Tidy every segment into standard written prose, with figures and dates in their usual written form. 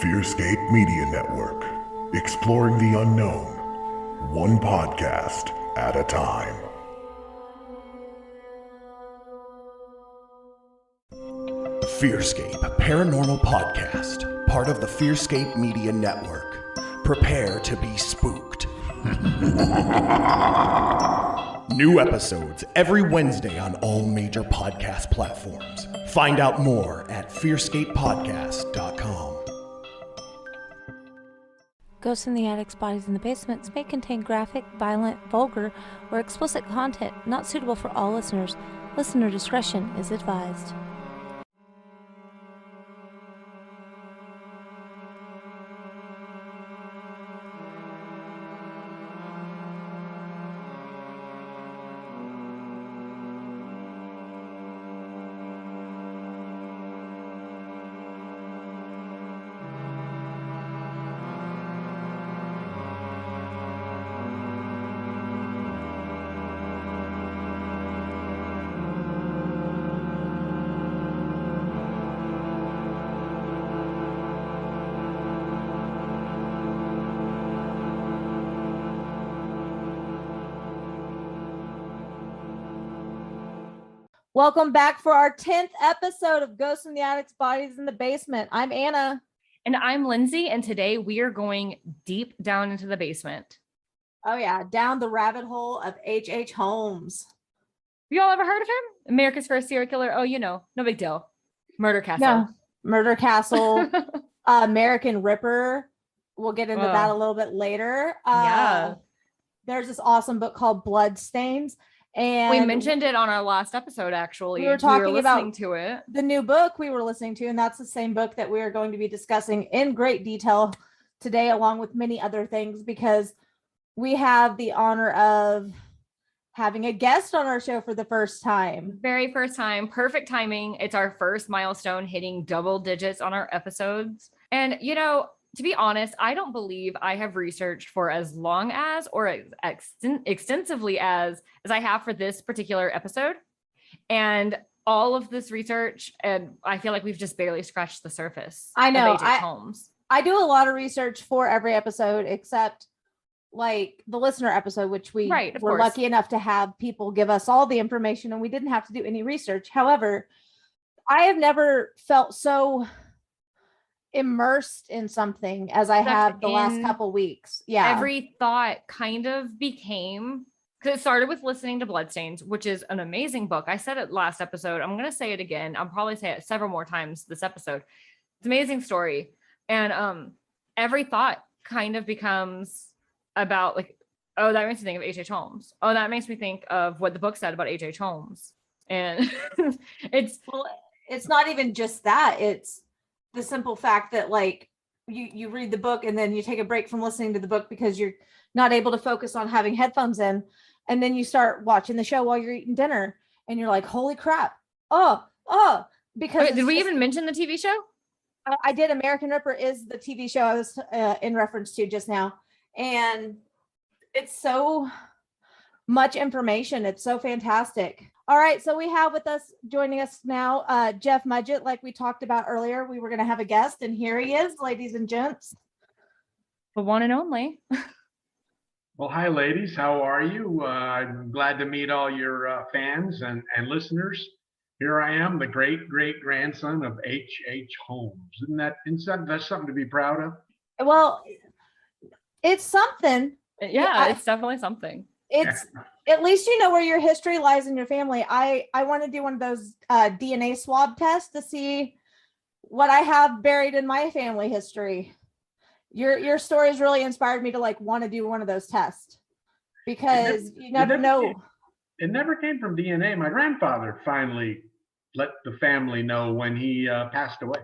FearScape Media Network, exploring the unknown, one podcast at a time. FearScape Paranormal Podcast, part of the FearScape Media Network. Prepare to be spooked. New episodes every Wednesday on all major podcast platforms. Find out more at fearscapepodcast.com. Ghosts in the Attics, Bodies in the Basements may contain graphic, violent, vulgar, or explicit content not suitable for all listeners. Listener discretion is advised. Welcome back for our 10th episode of Ghosts in the Attics, Bodies in the Basement. I'm Anna. And I'm Lindsey, and today we are going deep down into the basement. Oh yeah, down the rabbit hole of H.H. Holmes. You all ever heard of him? America's first serial killer? Oh, you know, no big deal. Murder Castle. No, Murder Castle, American Ripper. We'll get into that a little bit later. Yeah. There's this awesome book called Bloodstains. And we mentioned it on our last episode, actually. We were talking listening about to it. The new book we were listening to, and that's the same book that we are going to be discussing in great detail today, along with many other things, because we have the honor of having a guest on our show for the first time. Very first time. Perfect timing. It's our first milestone, hitting double digits on our episodes. And, you know, to be honest, I don't believe I have researched for as long as or extensively as I have for this particular episode. And all of this research, and I feel like we've just barely scratched the surface. I know. Of H.H. Holmes. I do a lot of research for every episode, except like the listener episode, which we were lucky enough to have people give us all the information and we didn't have to do any research. However, I have never felt so immersed in something as I have the last couple weeks. Yeah. Every thought kind of became, because it started with listening to Bloodstains, which is an amazing book. I said it last episode. I'm going to say it again. I'll probably say it several more times this episode. It's an amazing story. And every thought kind of becomes about like, oh, that makes me think of H.H. Holmes. Oh, that makes me think of what the book said about H.H. Holmes. And it's not even just that. It's the simple fact that like you read the book and then you take a break from listening to the book because you're not able to focus on having headphones in. And then you start watching the show while you're eating dinner and you're like, holy crap. Because did we even mention the TV show? I did. American Ripper is the TV show I was in reference to just now. And it's so much information. It's so fantastic. All right, so we have with us, joining us now, Jeff Mudgett, like we talked about earlier. We were going to have a guest, and here he is, ladies and gents. The one and only. Well, hi, ladies. How are you? I'm glad to meet all your fans and listeners. Here I am, the great-great-grandson of H.H. Holmes. Isn't that something to be proud of? Well, it's something. Yeah, it's definitely something. It's at least you know where your history lies in your family. I want to do one of those DNA swab tests to see what I have buried in my family history. Your stories really inspired me to like want to do one of those tests because you never know. It never came from DNA. My grandfather finally let the family know when he passed away.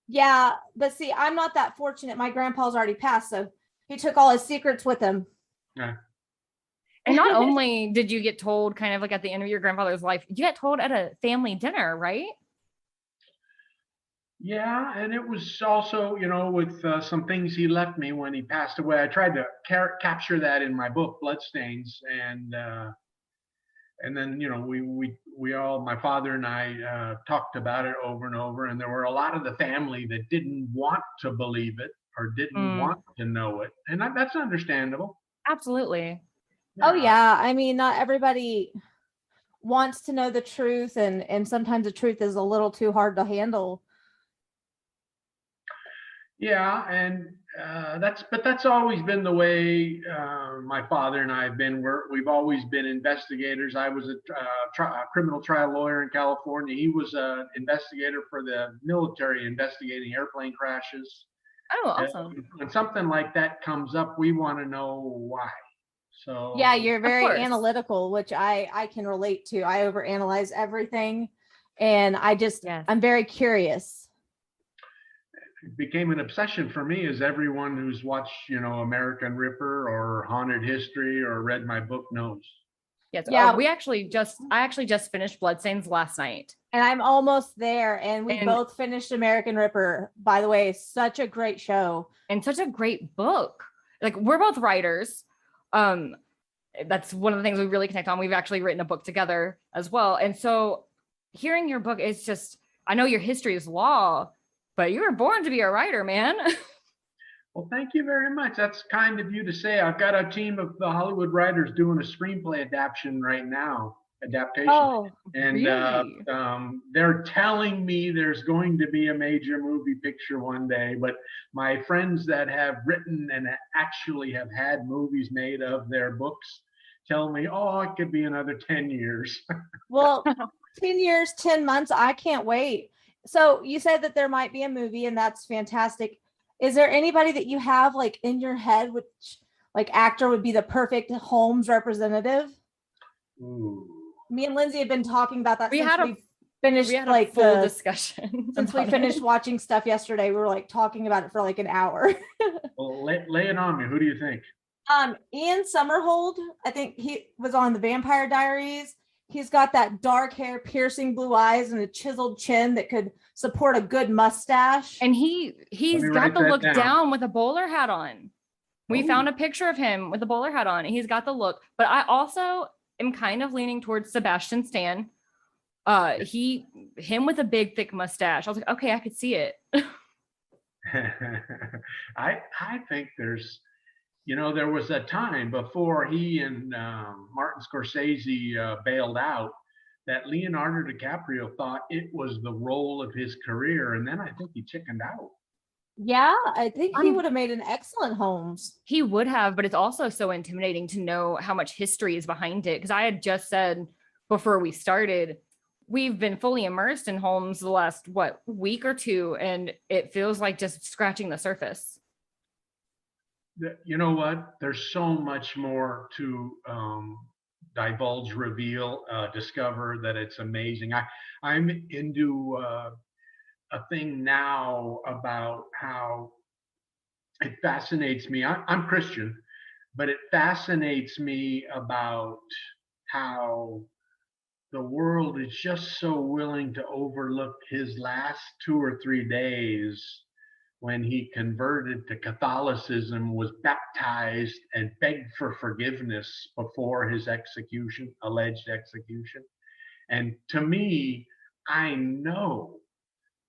Yeah, but see, I'm not that fortunate. My grandpa's already passed, so he took all his secrets with him. Yeah. And not only did you get told kind of like at the end of your grandfather's life, you got told at a family dinner, right? Yeah, and it was also, you know, with some things he left me when he passed away. I tried to capture that in my book, Bloodstains, and then, you know, we my father and I talked about it over and over, and there were a lot of the family that didn't want to believe it or didn't want to know it. And that's understandable. Absolutely. Yeah. Oh yeah. I mean, not everybody wants to know the truth, and sometimes the truth is a little too hard to handle. Yeah, and that's always been the way my father and I have been. We've always been investigators. I was a criminal trial lawyer in California. He was an investigator for the military, investigating airplane crashes. Oh, awesome. When something like that comes up, we want to know why. So yeah, you're very analytical, which I can relate to. I overanalyze everything, and I'm very curious. It became an obsession for me, as everyone who's watched, American Ripper or Haunted History or read my book knows. Yes. Yeah. I actually just finished Bloodstains last night. And I'm almost there. And we both finished American Ripper. By the way, such a great show. And such a great book. Like, we're both writers. That's one of the things we really connect on. We've actually written a book together as well. And so hearing your book is just, I know your history is law, but you were born to be a writer, man. Well, thank you very much. That's kind of you to say. I've got a team of the Hollywood writers doing a screenplay adaptation right now. Oh, and really? They're telling me there's going to be a major movie picture one day, but my friends that have written and actually have had movies made of their books tell me, oh, it could be another 10 years. Well, 10 years, 10 months. I can't wait. So you said that there might be a movie, and that's fantastic. Is there anybody that you have like in your head, which like actor would be the perfect Holmes representative? Ooh. Me and Lindsey have been talking about that. We had a full discussion. Since we finished watching stuff yesterday, we were like talking about it for like an hour. Well, lay it on me. Who do you think? Ian Somerhalder. I think he was on the Vampire Diaries. He's got that dark hair, piercing blue eyes, and a chiseled chin that could support a good mustache. And he's got the look down with a bowler hat on. We found a picture of him with a bowler hat on. He's got the look. But I also am kind of leaning towards Sebastian Stan. Him with a big, thick mustache. I was like, okay, I could see it. I think there's, there was a time before he and Martin Scorsese bailed out that Leonardo DiCaprio thought it was the role of his career. And then I think he chickened out. Yeah, I think he would have made an excellent Holmes. He would have, but it's also so intimidating to know how much history is behind it. Because I had just said before we started, we've been fully immersed in Holmes the last, week or two, and it feels like just scratching the surface. You know what? There's so much more to divulge, reveal, discover, that it's amazing. I'm into a thing now about how it fascinates me. I'm Christian, but it fascinates me about how the world is just so willing to overlook his last 2 or 3 days when he converted to Catholicism, was baptized, and begged for forgiveness before his execution, alleged execution. And to me, I know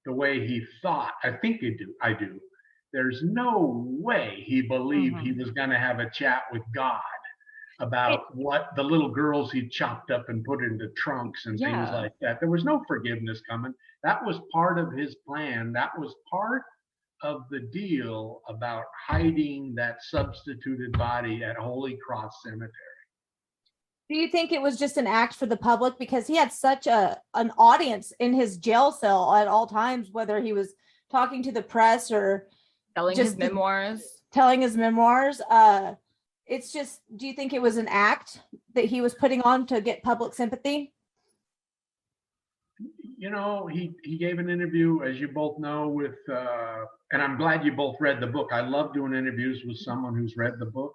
the way he thought. I think I do. There's no way he believed he was going to have a chat with God about what the little girls he chopped up and put into trunks and things like that. There was no forgiveness coming. That was part of his plan. That was part of the deal about hiding that substituted body at Holy Cross Cemetery. Do you think it was just an act for the public? Because he had such an audience in his jail cell at all times, whether he was talking to the press or telling his memoirs. It's just, do you think it was an act that he was putting on to get public sympathy? He gave an interview, as you both know, with, and I'm glad you both read the book. I love doing interviews with someone who's read the book,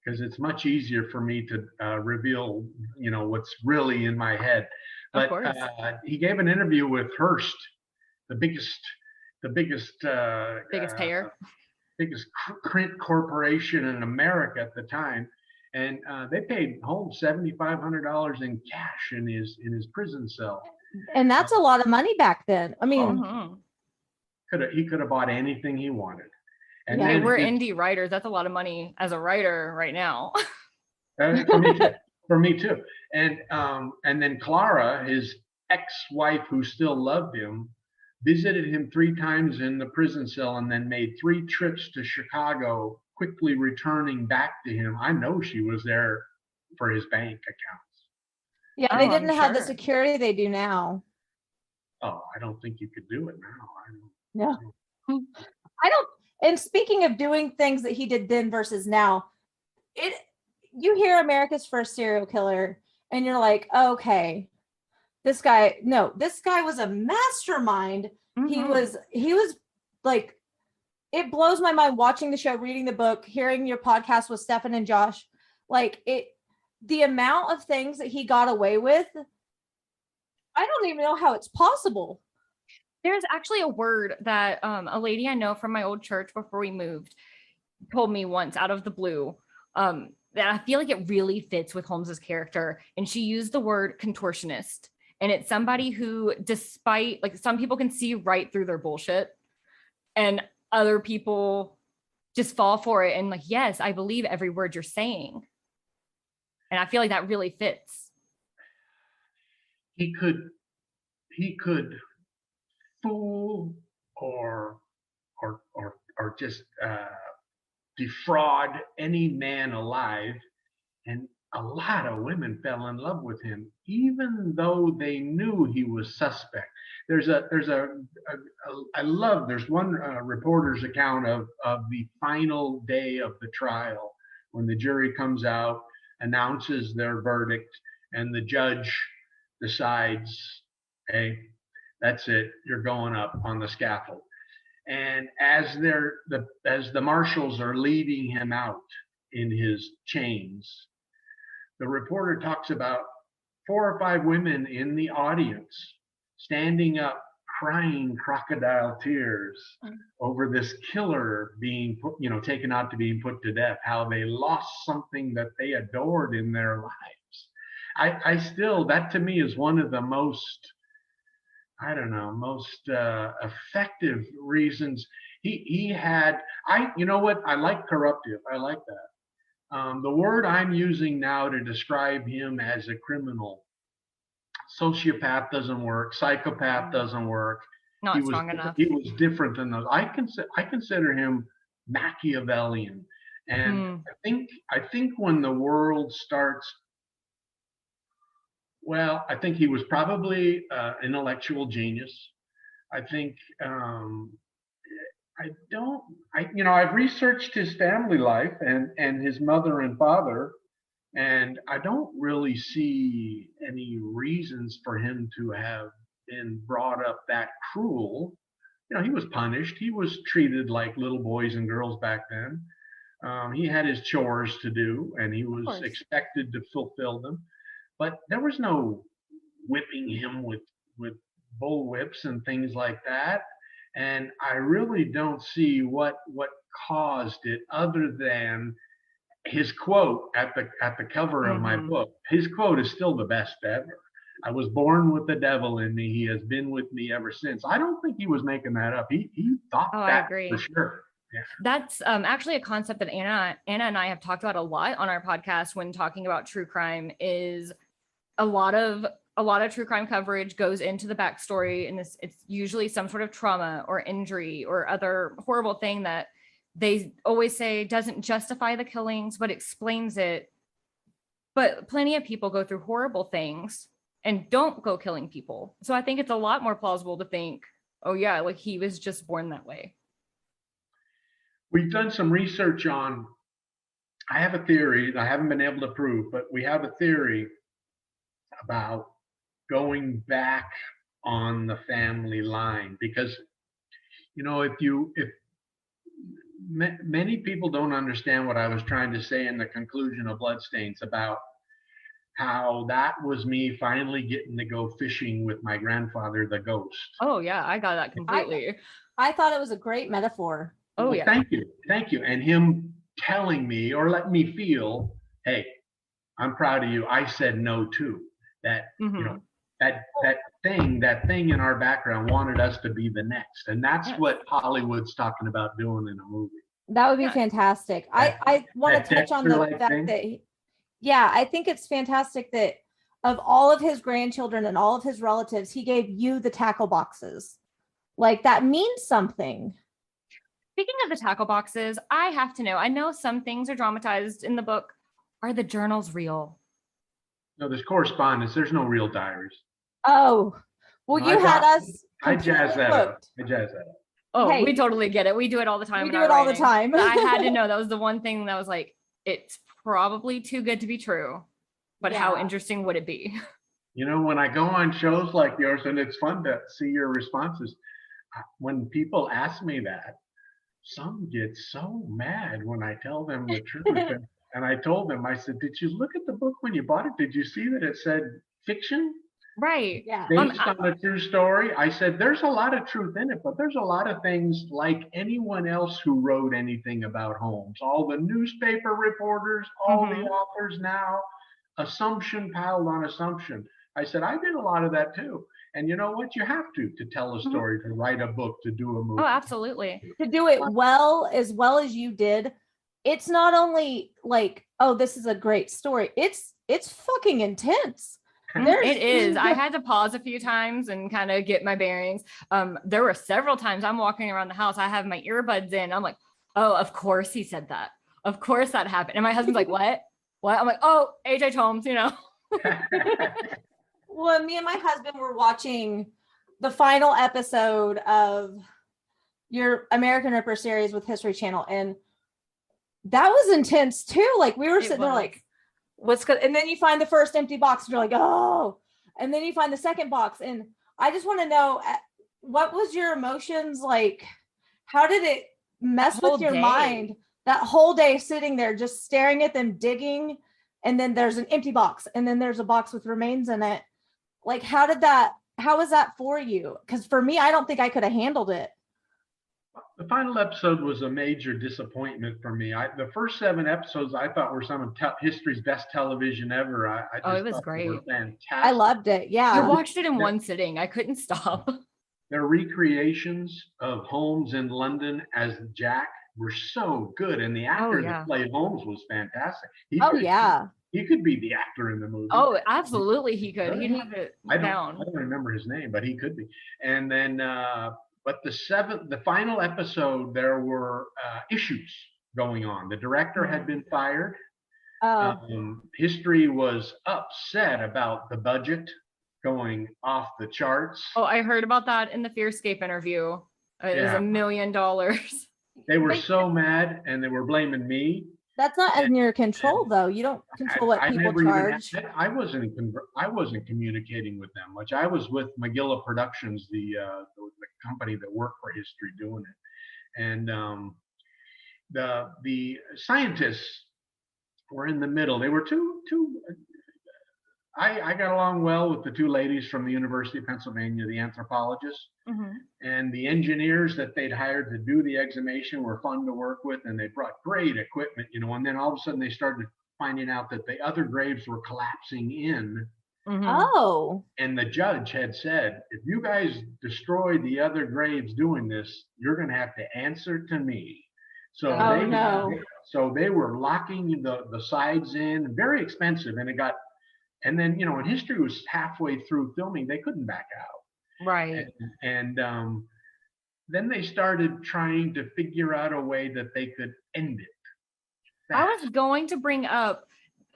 because it's much easier for me to reveal, what's really in my head. But he gave an interview with Hearst, the biggest payer, biggest print corporation in America at the time. And they paid Holmes $7,500 in cash in his prison cell. And that's a lot of money back then. I mean, he could have bought anything he wanted. And yeah, we're indie writers. That's a lot of money as a writer right now. For me too. And then Clara, his ex-wife who still loved him, visited him 3 times in the prison cell and then made 3 trips to Chicago, quickly returning back to him. I know she was there for his bank accounts. Yeah, they didn't have the security they do now. Oh, I don't think you could do it now. I don't. And speaking of doing things that he did then versus now, you hear America's First Serial Killer and you're like, okay, this guy was a mastermind. Mm-hmm. He was like, it blows my mind watching the show, reading the book, hearing your podcast with Stefan and Josh, the amount of things that he got away with. I don't even know how it's possible. There's actually a word that a lady I know from my old church before we moved told me once out of the blue that I feel like it really fits with Holmes's character. And she used the word contortionist. And it's somebody who, despite, like, some people can see right through their bullshit and other people just fall for it. And like, yes, I believe every word you're saying. And I feel like that really fits. He could fool or just defraud any man alive, and a lot of women fell in love with him, even though they knew he was suspect. There's one reporter's account of the final day of the trial when the jury comes out, announces their verdict, and the judge decides, hey, that's it, you're going up on the scaffold. And as the marshals are leading him out in his chains, the reporter talks about 4 or 5 women in the audience standing up, crying crocodile tears over this killer being taken out to being put to death, how they lost something that they adored in their lives. I still, that to me is one of the most effective reasons he had. You know what? I like corruptive. I like that. The word I'm using now to describe him as a criminal, sociopath doesn't work. Psychopath doesn't work. Not strong enough. He was different than those. I consider him Machiavellian. And I think when the world starts, well, I think he was probably intellectual genius. I think I've researched his family life and his mother and father, and I don't really see any reasons for him to have been brought up that cruel. He was punished. He was treated like little boys and girls back then. He had his chores to do, and he was expected to fulfill them. But there was no whipping him with bullwhips and things like that. And I really don't see what caused it, other than his quote at the cover of my book. His quote is still the best ever. I was born with the devil in me. He has been with me ever since. I don't think he was making that up. He thought that I agree. For sure. Yeah. That's actually a concept that Anna and I have talked about a lot on our podcast when talking about true crime. Is a lot of true crime coverage goes into the backstory, and it's usually some sort of trauma or injury or other horrible thing that they always say doesn't justify the killings, but explains it. But plenty of people go through horrible things and don't go killing people. So I think it's a lot more plausible to think, oh yeah, like he was just born that way. We've done some research on, I have a theory that I haven't been able to prove, but we have a theory about going back on the family line, because if many people don't understand what I was trying to say in the conclusion of Bloodstains about how that was me finally getting to go fishing with my grandfather, the ghost. Oh yeah, I got that completely. I thought it was a great metaphor. Oh yeah. Thank you. And him telling me or letting me feel hey, I'm proud of you. I said no too. That, that thing in our background wanted us to be the next. And that's what Hollywood's talking about doing in a movie. That would be fantastic. I want to touch on the fact that, I think it's fantastic that of all of his grandchildren and all of his relatives, he gave you the tackle boxes. Like, that means something. Speaking of the tackle boxes, I have to know, I know some things are dramatized in the book. Are the journals real? No, there's correspondence. There's no real diaries. Oh, well, you had us. I jazz that up. Oh, hey, we totally get it. We do it all the time. We do it all the time. But I had to know. That was the one thing that was like, it's probably too good to be true. But how interesting would it be? You know, when I go on shows like yours, and it's fun to see your responses, when people ask me that, some get so mad when I tell them the truth. And I told them, I said, did you look at the book when you bought it? Did you see that it said fiction? Right. Yeah. Based on a true story. I said, there's a lot of truth in it, but there's a lot of things like anyone else who wrote anything about Holmes. All the newspaper reporters, all the authors now, assumption piled on assumption. I said, I did a lot of that too. And you know what? You have to tell a story, to write a book, to do a movie. Oh, absolutely. To do it well as you did. It's not only like, oh, this is a great story. It's fucking intense. It is. I had to pause a few times and kind of get my bearings. There were several times I'm walking around the house. I have my earbuds in. I'm like, oh, of course he said that. Of course that happened. And my husband's like, what? I'm like, oh, H.H. Holmes, you know. Well, me and my husband were watching the final episode of your American Ripper series with History Channel, and that was intense too. Like, we were sitting there like, what's good? And then you find the first empty box and you're like, oh, and then you find the second box. And I just want to know, what was your emotions like? How did it mess with your mind that whole day sitting there just staring at them digging, and then there's an empty box, and then there's a box with remains in it? Like, how was that for you? Because for me, I don't think I could have handled it. The final episode was a major disappointment for me. The first 7 episodes I thought were some of history's best television ever. It was great. Fantastic. I loved it. Yeah. I watched it in one sitting. I couldn't stop. Their recreations of Holmes in London as Jack were so good. And the actor that played Holmes was fantastic. He could be the actor in the movie. Oh, absolutely he could. He'd have it down. I don't remember his name, but he could be. And then but the final episode, there were issues going on. The director had been fired. History was upset about the budget going off the charts. Oh, I heard about that in the FearScape interview. It was $1 million. They were so mad, and they were blaming me. That's not in your control, though. You don't control what people charge. I wasn't communicating with them much. I was with Magilla Productions, the company that worked for History, doing it, and the scientists were in the middle. They were two. I got along well with the 2 ladies from the University of Pennsylvania, the anthropologists, and the engineers that they'd hired to do the exhumation were fun to work with, and they brought great equipment, you know, and then all of a sudden they started finding out that the other graves were collapsing in. Oh. And the judge had said, if you guys destroy the other graves doing this, you're going to have to answer to me. So so they were locking the sides in, very expensive, and it got. And then, you know, when History was halfway through filming, they couldn't back out. Right. And then they started trying to figure out a way that they could end it. I was going to bring up,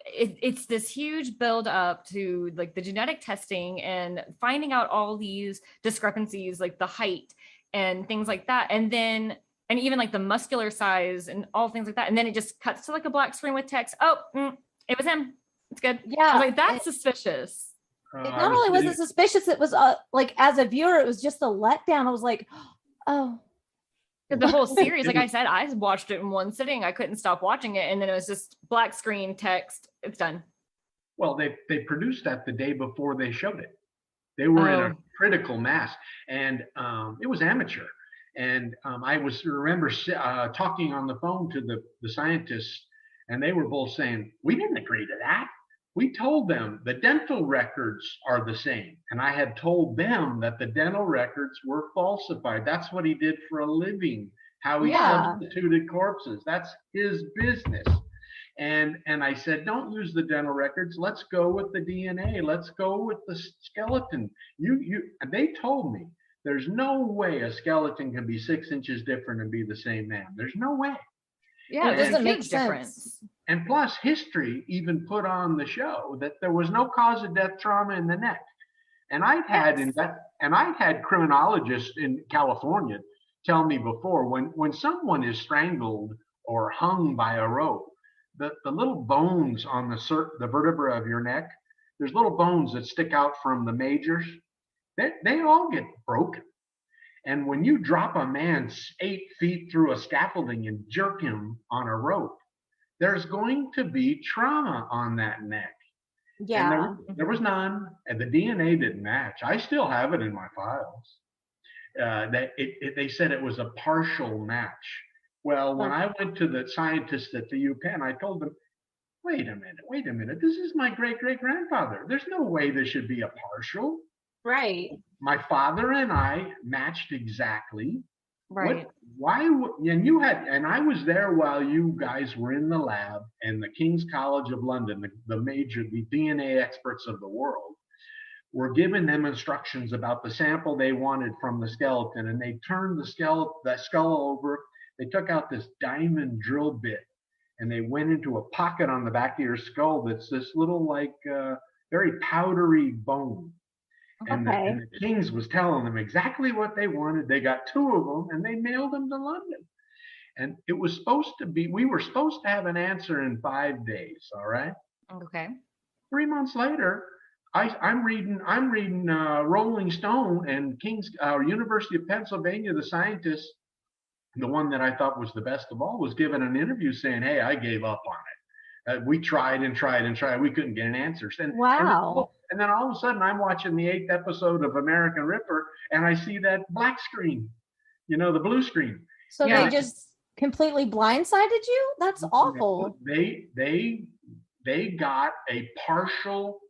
it's this huge build up to like the genetic testing and finding out all these discrepancies, like the height and things like that. And even like the muscular size and all things like that. And then it just cuts to like a black screen with text. Oh, it was him. It's good. Yeah. I was like, that's suspicious. It not only was it suspicious, it was like, as a viewer, it was just a letdown. I was like, oh. The whole series, like I said, I watched it in one sitting. I couldn't stop watching it. And then it was just black screen, text. It's done. Well, they produced that the day before they showed it. They were in a critical mass, and it was amateur. And I remember talking on the phone to the scientists And they were both saying, we didn't agree to that. We told them the dental records are the same. And I had told them that the dental records were falsified. That's what he did for a living, how he substituted corpses. That's his business. And I said, don't use the dental records. Let's go with the DNA. Let's go with the skeleton. And they told me there's no way a skeleton can be 6 inches different and be the same man. There's no way. Yeah, it doesn't make sense. And plus, history even put on the show that there was no cause of death trauma in the neck. And I've had criminologists in California tell me before, when someone is strangled or hung by a rope, the little bones on the vertebra of your neck, there's little bones that stick out from the majors. They all get broken. And when you drop a man 8 feet through a scaffolding and jerk him on a rope, there's going to be trauma on that neck. Yeah. And there was none, and the DNA didn't match. I still have it in my files. They said it was a partial match. Well, when I went to the scientists at the UPenn, I told them, wait a minute. This is my great-great-grandfather. There's no way this should be a partial. Right. My father and I matched exactly. Right. And I was there while you guys were in the lab, and the King's College of London, the DNA experts of the world, were giving them instructions about the sample they wanted from the skeleton, and they turned that skull over. They took out this diamond drill bit, and they went into a pocket on the back of your skull that's this little, very powdery bone. And the Kings was telling them exactly what they wanted. They got 2 of them, and they mailed them to London. And it was supposed to be, we were supposed to have an answer in 5 days, all right? Okay. 3 months later, I'm reading Rolling Stone, and University of Pennsylvania, the scientist, the one that I thought was the best of all, was given an interview saying, hey, I gave up on it. We tried and tried and tried. We couldn't get an answer. Wow. And then all of a sudden, I'm watching the 8th episode of American Ripper, and I see that black screen, the blue screen. So they just completely blindsided you? That's awful. They got a partial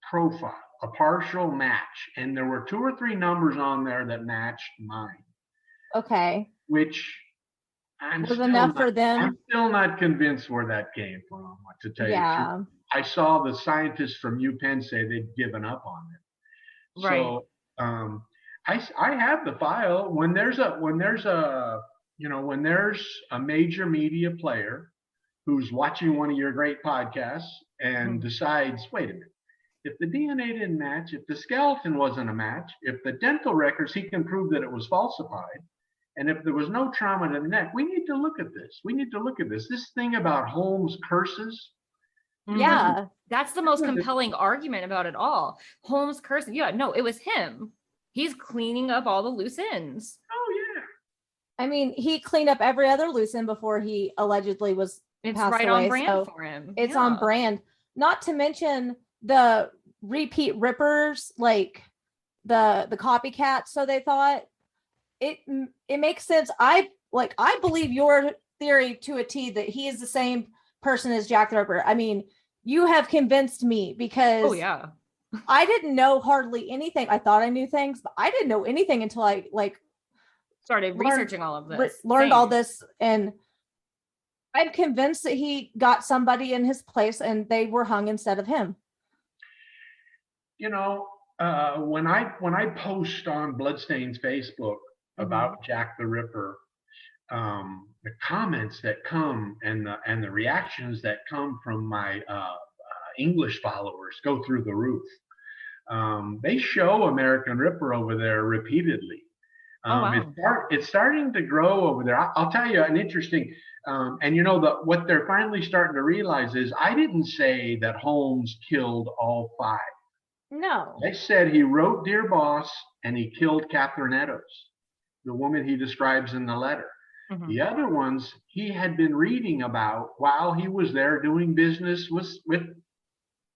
profile, a partial match, and there were 2 or 3 numbers on there that matched mine. Okay. Which was enough for them. I'm still not convinced where that came from, to tell you the truth. I saw the scientists from UPenn say they'd given up on it. Right. So I have the file. When there's a major media player who's watching one of your great podcasts and decides, wait a minute, if the DNA didn't match, if the skeleton wasn't a match, if the dental records, he can prove that it was falsified, and if there was no trauma to the neck, we need to look at this. This thing about Holmes' curses. Yeah. That's the most compelling argument about it all. Holmes' curse. Yeah, no, it was him. He's cleaning up all the loose ends. Oh, yeah. I mean, he cleaned up every other loose end before he allegedly was passed right away, on brand for him. It's on brand. Not to mention the repeat rippers, like the copycats. So they thought it makes sense. I believe your theory to a T that he is the same person as Jack the Ripper. I mean, you have convinced me because I didn't know hardly anything. I thought I knew things, but I didn't know anything until I started researching all of this. Learned all this, and I'm convinced that he got somebody in his place and they were hung instead of him. When I post on Bloodstains Facebook about Jack the Ripper, the comments that come and the reactions that come from my English followers go through the roof. They show American Ripper over there repeatedly. It's starting to grow over there. I'll tell you an interesting, what they're finally starting to realize is I didn't say that Holmes killed all 5. No. They said he wrote Dear Boss and he killed Catherine Eddowes, the woman he describes in the letter. The other ones he had been reading about while he was there doing business with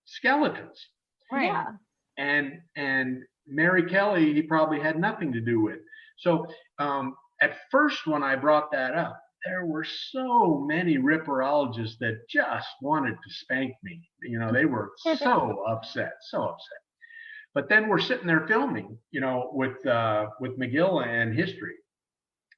skeletons. Right. Yeah. And Mary Kelly, he probably had nothing to do with. So at first, when I brought that up, there were so many ripperologists that just wanted to spank me. You know, they were so upset. But then we're sitting there filming, you know, with McGill and History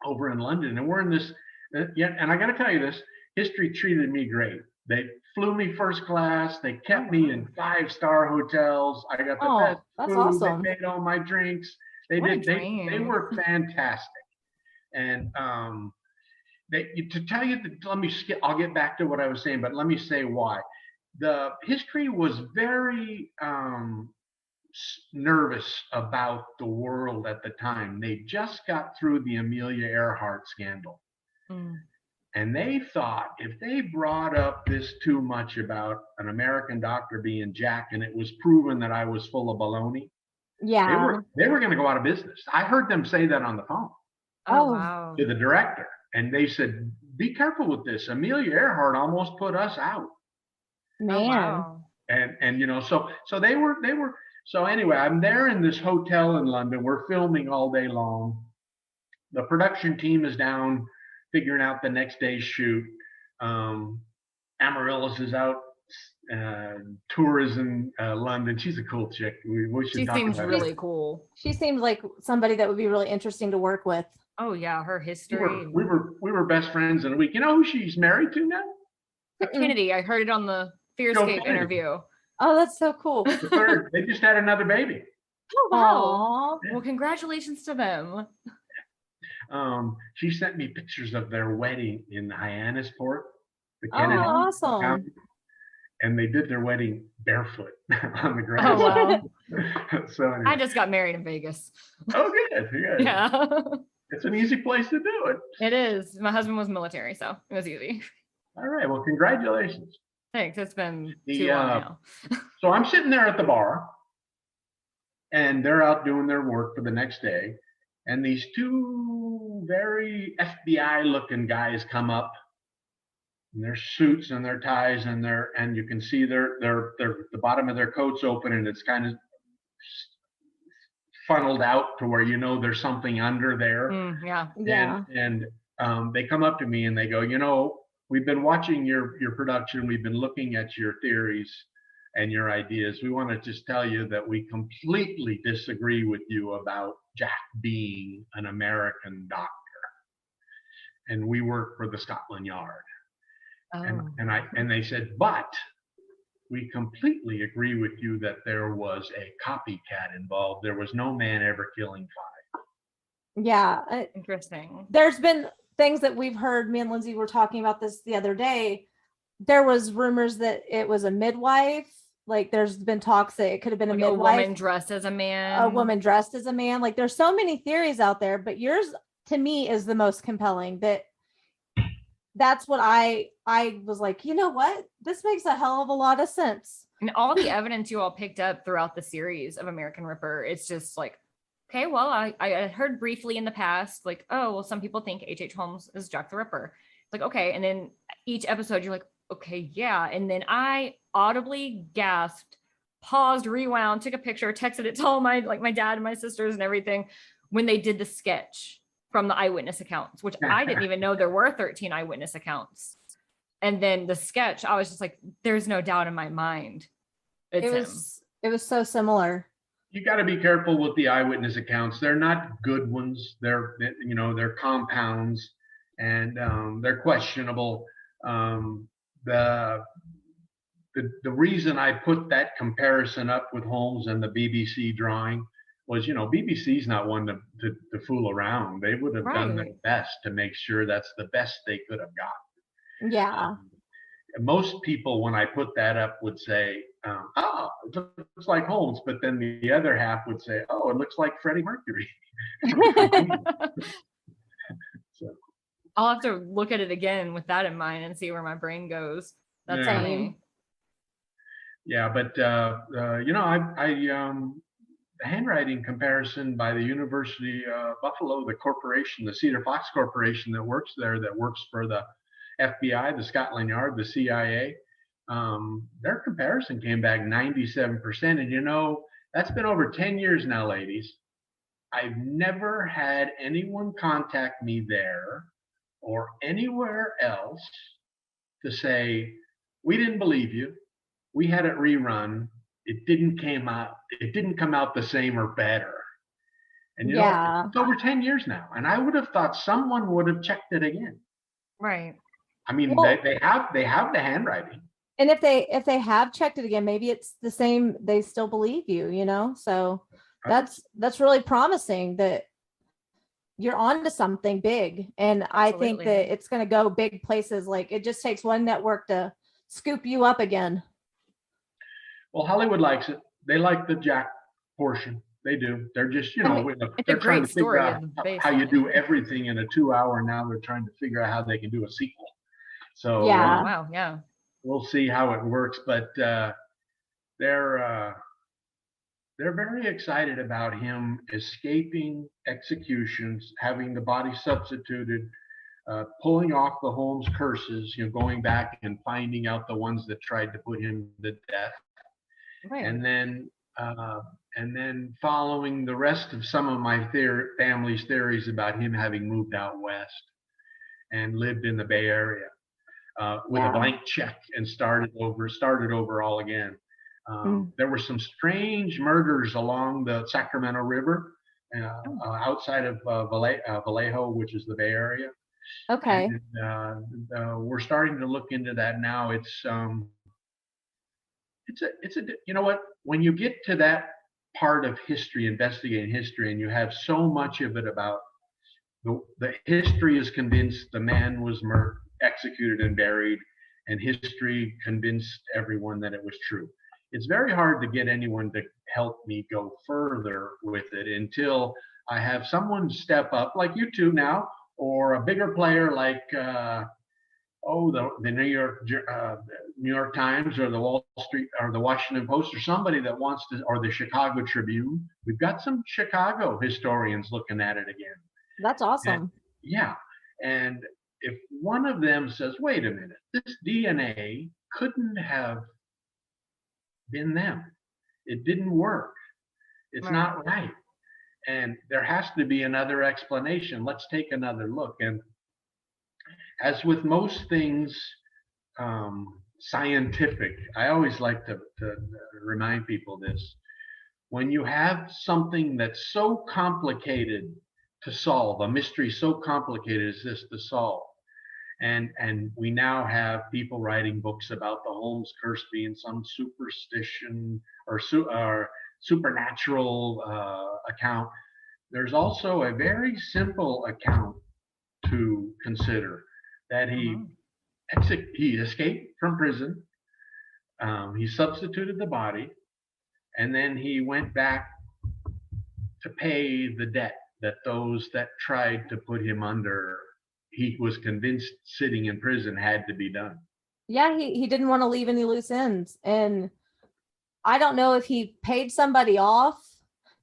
over in London, and we're in this. And I got to tell you this: History treated me great. They flew me first class. They kept me in 5-star hotels. I got the best food. Awesome. They made all my drinks. They were fantastic. And to tell you, I'll get back to what I was saying, but let me say why. The History was very nervous about the world at the time. They just got through the Amelia Earhart scandal. And they thought if they brought up this too much about an American doctor being Jack, and it was proven that I was full of baloney, they were going to go out of business. I heard them say that on the phone. Oh, wow. To the director. And they said, be careful with this. Amelia Earhart almost put us out. Man. Oh, wow. And you know, so they were so anyway, I'm there in this hotel in London. We're filming all day long. The production team is down figuring out the next day's shoot. Amaryllis is out tourism London. She's a cool chick. She seems really cool. She seems like somebody that would be really interesting to work with. Oh yeah, her history. We were best friends in a week. You know who she's married to now? Kennedy. I heard it on the FearScape interview. Oh, that's so cool. The third. They just had another baby. Oh wow. Well, congratulations to them. She sent me pictures of their wedding in Hyannisport. The Kennedy awesome. County. And they did their wedding barefoot on the ground. Oh wow. So anyway. I just got married in Vegas. Oh good. Yeah. It's an easy place to do it. It is. My husband was military, so it was easy. All right. Well, congratulations. Thanks. It's been too long now. So I'm sitting there at the bar, and they're out doing their work for the next day. And these two very FBI-looking guys come up in their suits and their ties, and you can see the bottom of their coats open, and it's kind of funneled out to where you know there's something under there. And they come up to me and they go, you know, we've been watching your production. We've been looking at your theories and your ideas. We want to just tell you that we completely disagree with you about Jack being an American doctor. And we work for the Scotland Yard. And they said, but we completely agree with you that there was a copycat involved. There was no man ever killing 5. Yeah. Interesting. There's been things that we've heard. Me and Lindsey were talking about this the other day. There was rumors that it was a midwife. Like there's been talks that it could have been like a midwife. A woman dressed as a man. A woman dressed as a man. Like there's so many theories out there, but yours to me is the most compelling. That's what I was like, you know what? This makes a hell of a lot of sense. And all the evidence you all picked up throughout the series of American Ripper, it's just like, okay, well, I heard briefly in the past, like, oh, well, some people think H.H. Holmes is Jack the Ripper. Like, okay. And then each episode, you're like, okay, yeah. And then I audibly gasped, paused, rewound, took a picture, texted it to all my dad and my sisters and everything when they did the sketch from the eyewitness accounts, which I didn't even know there were 13 eyewitness accounts. And then the sketch, I was just like, there's no doubt in my mind. It was so similar. You got to be careful with the eyewitness accounts. They're not good ones. They're compounds, and they're questionable. The reason I put that comparison up with Holmes and the BBC drawing was, BBC's not one to fool around. They would have done their best to make sure that's the best they could have gotten. Yeah. Most people, when I put that up, would say, oh, it looks like Holmes. But then the other half would say, oh, it looks like Freddie Mercury. So. I'll have to look at it again with that in mind and see where my brain goes. That's funny. Yeah, but, the handwriting comparison by the University of Buffalo, the corporation, the Cedar Fox Corporation that works there, that works for the FBI, the Scotland Yard, the CIA, their comparison came back 97%. And that's been over 10 years now, ladies. I've never had anyone contact me there or anywhere else to say, we didn't believe you. We had it rerun. It didn't come out the same or better. And you know, it's over 10 years now. And I would have thought someone would have checked it again. Right. I mean, they have the handwriting. And if they have checked it again, maybe it's the same, they still believe you, you know? So that's really promising that you're on to something big. And absolutely. I think that it's going to go big places. Like, it just takes one network to scoop you up again. Well, Hollywood likes it. They like the Jack portion. They do. They're just, you know, they're trying to figure out how you do everything in a 2 hour. Now they're trying to figure out how they can do a sequel. So wow, yeah. We'll see how it works, but they're very excited about him escaping executions, having the body substituted, pulling off the Holmes curses, you know, going back and finding out the ones that tried to put him to death. Right. And then following the rest of some of my family's theories about him having moved out west and lived in the Bay Area with a blank check and started over all again. There were some strange murders along the Sacramento River outside of Vallejo, which is the Bay Area. Okay. And, we're starting to look into that now. It's you know what, when you get to that part of history, investigating history, and you have so much of it about the history is convinced the man was executed and buried, and history convinced everyone that it was true. It's very hard to get anyone to help me go further with it until I have someone step up, like you two now, or a bigger player like the New York Times or the Wall Street or the Washington Post, or somebody that wants to, or the Chicago Tribune. We've got some Chicago historians looking at it again. That's awesome. And if one of them says, wait a minute, this DNA couldn't have been them. It didn't work. It's not right. And there has to be another explanation. Let's take another look. And as with most things scientific, I always like to remind people this. When you have something that's so complicated to solve, a mystery so complicated as this to solve, and we now have people writing books about the Holmes curse being some superstition or supernatural account, there's also a very simple account to consider, that he escaped from prison, he substituted the body, and then he went back to pay the debt that those that tried to put him under, he was convinced sitting in prison had to be done. Yeah, he didn't want to leave any loose ends. And I don't know if he paid somebody off,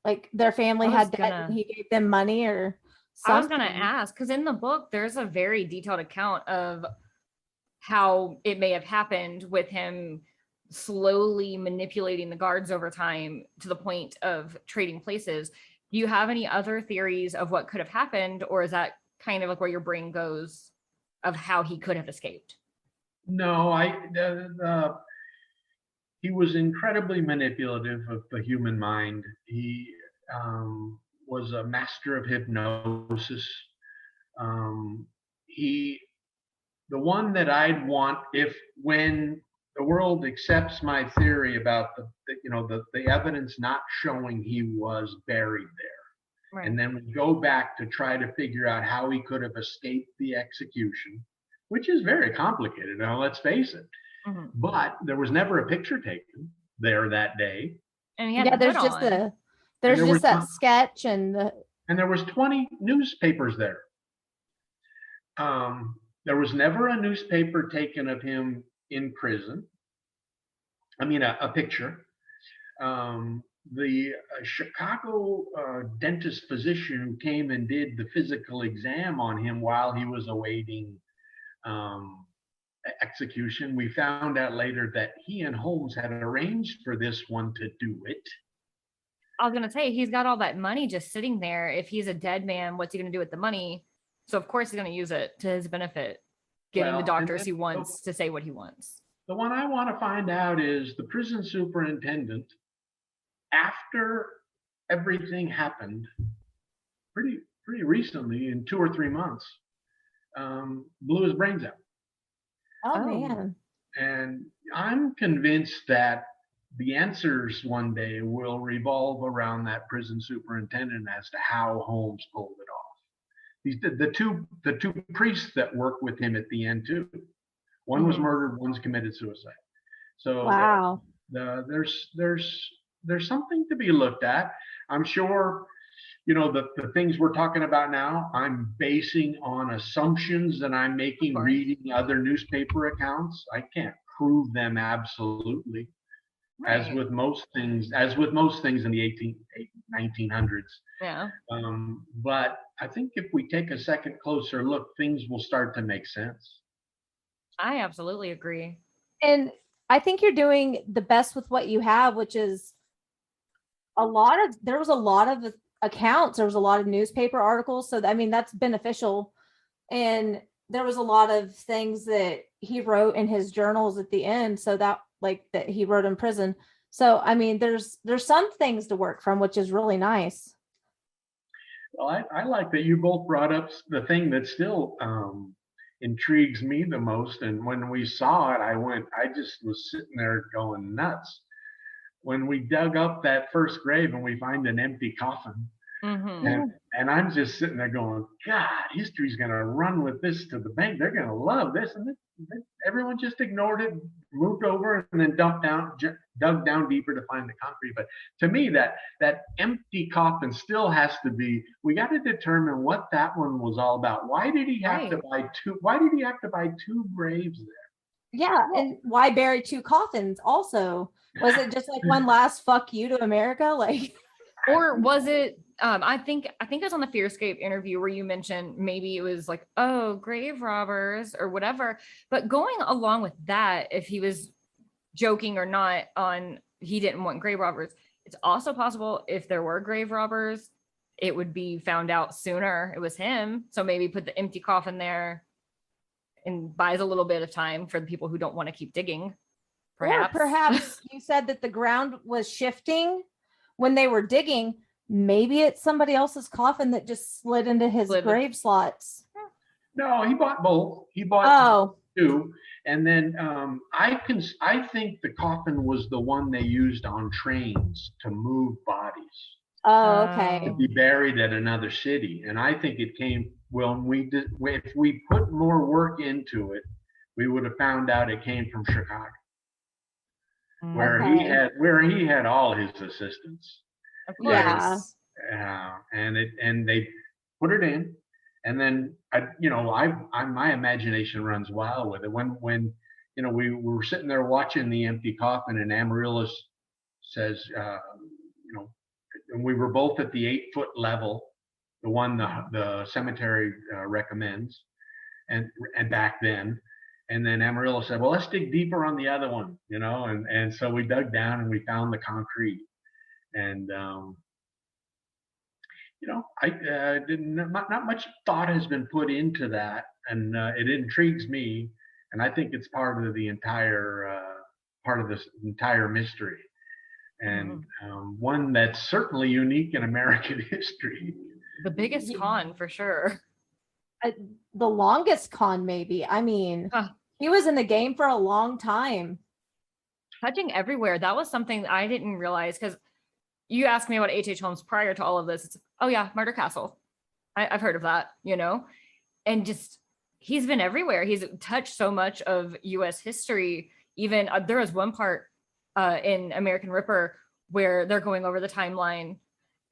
like their family had debt and he gave them money or something. I was going to ask, because in the book, there's a very detailed account of how it may have happened with him slowly manipulating the guards over time to the point of trading places. Do you have any other theories of what could have happened, or is that kind of like where your brain goes of how he could have escaped? No, he was incredibly manipulative of the human mind. He was a master of hypnosis. The one that I'd want, when the world accepts my theory about the evidence not showing he was buried there, right, and then we go back to try to figure out how he could have escaped the execution, which is very complicated. Now, let's face it. Mm-hmm. But there was never a picture taken there that day. And there's just that sketch and there was 20 newspapers there. There was never a newspaper taken of him in prison. I mean, a picture. The Chicago dentist physician who came and did the physical exam on him while he was awaiting execution, we found out later that he and Holmes had arranged for this one to do it. I was going to say, he's got all that money just sitting there. If he's a dead man, what's he going to do with the money? So of course he's going to use it to his benefit, getting the doctors he wants to say what he wants. The one I want to find out is the prison superintendent, after everything happened pretty recently, in 2 or 3 months, blew his brains out. Oh man. And I'm convinced that the answers one day will revolve around that prison superintendent as to how Holmes pulled it off. The two priests that work with him at the end too. One was murdered, one's committed suicide. So wow. There's something to be looked at. I'm sure, the things we're talking about now, I'm basing on assumptions that I'm making reading other newspaper accounts. I can't prove them absolutely. Right. As with most things in the 1900s. Yeah. But I think if we take a second closer look, things will start to make sense. I absolutely agree. And I think you're doing the best with what you have, which is there was a lot of accounts, there was a lot of newspaper articles. So, I mean, that's beneficial. And there was a lot of things that he wrote in his journals at the end. So that he wrote in prison. So, I mean, there's some things to work from, which is really nice. Well, I like that you both brought up the thing that still intrigues me the most. And when we saw it, I just was sitting there going nuts. When we dug up that first grave and we find an empty coffin, and I'm just sitting there going, God, history's going to run with this to the bank. They're going to love this. And everyone just ignored it, moved over, and then dug down deeper to find the concrete. But to me, that empty coffin still has to be, we got to determine what that one was all about. Why did he have to buy two? Why did he have to buy two graves there? Yeah. And why bury two coffins also? Was it just like one last fuck you to America? Or was it, I think it was on the FearScape interview where you mentioned maybe it was like, oh, grave robbers or whatever. But going along with that, if he was joking or not on he didn't want grave robbers, it's also possible if there were grave robbers, it would be found out sooner it was him. So maybe put the empty coffin there and buys a little bit of time for the people who don't want to keep digging. Perhaps. Or perhaps you said that the ground was shifting when they were digging. Maybe it's somebody else's coffin that just slid into his grave slots. No, he bought both. He bought two. And then I think the coffin was the one they used on trains to move bodies. Oh, okay. To be buried at another city. And I think it came, if we put more work into it, we would have found out it came from Chicago. Where he had all his assistants. Of course. Yeah. And they put it in, and then my imagination runs wild with it. When we were sitting there watching the empty coffin, and Amaryllis says, and we were both at the 8-foot level, the one the cemetery recommends, and back then. And then Amarillo said, well, let's dig deeper on the other one, and so we dug down and we found the concrete. And, not much thought has been put into that. And it intrigues me. And I think it's part of the part of this entire mystery. And one that's certainly unique in American history. The biggest con, for sure. The longest con, maybe. I mean, he was in the game for a long time. Touching everywhere. That was something I didn't realize, because you asked me about H.H. Holmes prior to all of this. It's, oh yeah, Murder Castle. I've heard of that, and just, he's been everywhere. He's touched so much of U.S. history. Even there was one part in American Ripper where they're going over the timeline,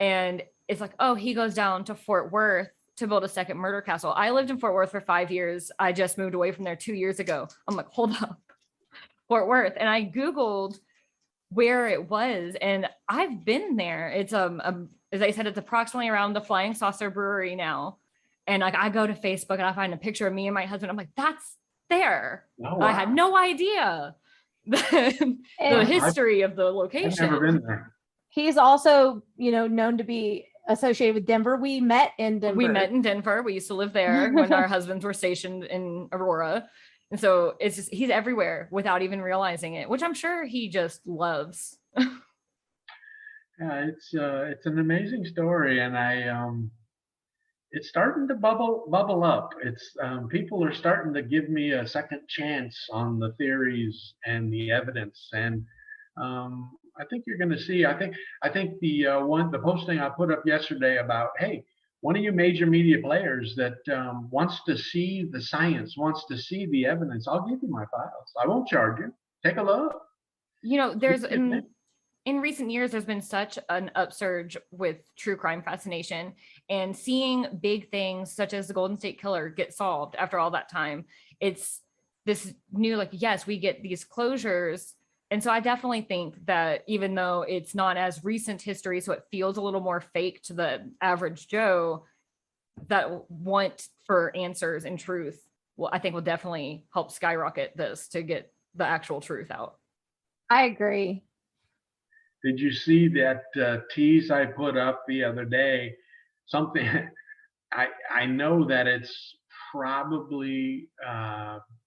and it's like, oh, he goes down to Fort Worth to build a second murder castle. I lived in Fort Worth for 5 years. I just moved away from there 2 years ago. I'm like, hold up, Fort Worth. And I Googled where it was, and I've been there. It's, as I said, it's approximately around the Flying Saucer Brewery now. And I go to Facebook and I find a picture of me and my husband. I'm like, that's there. Oh, wow. I had no idea the history of the location. I've never been there. He's also, known to be associated with Denver. We met in Denver. We used to live there when our husbands were stationed in Aurora. And so it's just, he's everywhere without even realizing it, which I'm sure he just loves. Yeah, it's an amazing story, and it's starting to bubble up. It's people are starting to give me a second chance on the theories and the evidence, and I think you're going to see. I think the posting I put up yesterday about, hey, one of you major media players that wants to see the science, wants to see the evidence, I'll give you my files. I won't charge you. Take a look. You know, in recent years, there's been such an upsurge with true crime fascination, and seeing big things such as the Golden State Killer get solved after all that time. It's this new, like, yes, we get these closures. And so I definitely think that even though it's not as recent history, so it feels a little more fake to the average Joe that want for answers and truth, well, I think will definitely help skyrocket this to get the actual truth out. I agree. Did you see that tease I put up the other day? Something I know that it's probably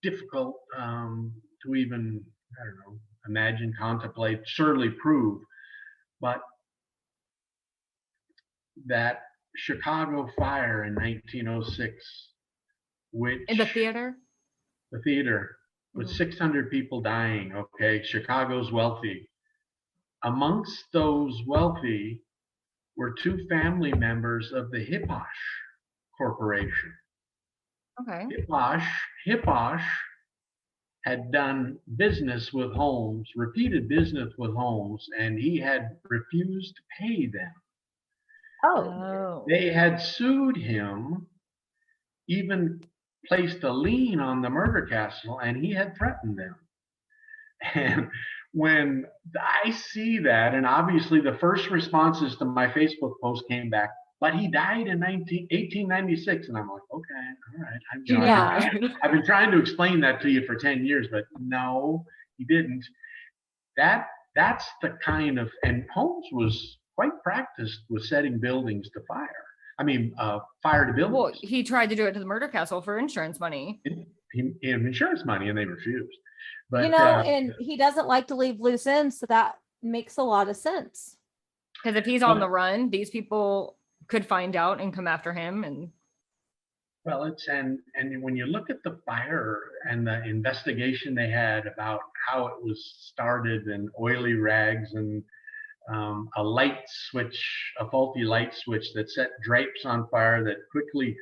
difficult to even, I don't know, imagine, contemplate, surely prove, but that Chicago fire in 1906, which in the theater with 600 people dying. Okay, Chicago's wealthy. Amongst those wealthy were two family members of the Hipposh Corporation. Okay. Hipposh had done business with Holmes, repeated business with Holmes, and he had refused to pay them. Oh. They had sued him, even placed a lien on the murder castle, and he had threatened them. And when I see that, and obviously the first responses to my Facebook post came back, but he died in 1896. And I'm like, okay, all right. I've been trying to explain that to you for 10 years, but no, he didn't. That's the kind of, and Holmes was quite practiced with setting buildings to fire. I mean, fire to buildings. Well, he tried to do it to the murder castle for insurance money. Insurance money, and they refused. But, and he doesn't like to leave loose ends, so that makes a lot of sense. Because if he's on the run, these people could find out and come after him. And and when you look at the fire and the investigation they had about how it was started, and oily rags and a faulty light switch that set drapes on fire that quickly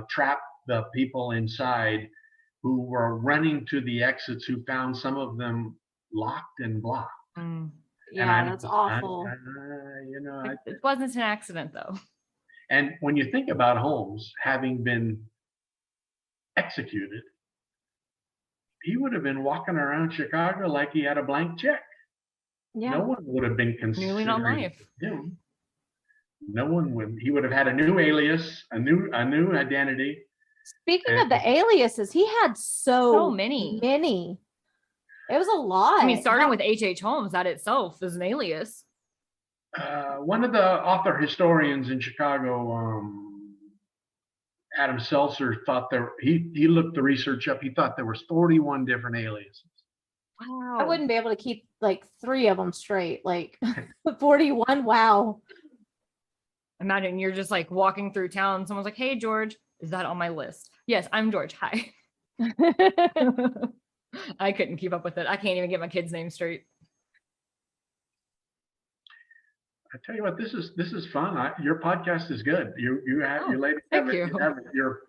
trapped the people inside, who were running to the exits, who found some of them locked and blocked. Yeah, that's awful. It wasn't an accident, though. And when you think about Holmes having been executed, he would have been walking around Chicago like he had a blank check. Yeah. No one would have been considering on life. him. No one would. He would have had a new alias, a new identity. Speaking of the aliases, he had so many. It was a lot. I mean, starting with H.H. Holmes, that itself is an alias. One of the author historians in Chicago, Adam Seltzer, thought he looked the research up. He thought there was 41 different aliases. Wow. I wouldn't be able to keep like 3 of them straight. Like 41. Wow. Imagine you're just like walking through town. Someone's like, "Hey, George, is that on my list?" "Yes, I'm George. Hi." I couldn't keep up with it. I can't even get my kids' names straight. I tell you what, this is fun. Your podcast is good. You ladies have it. You're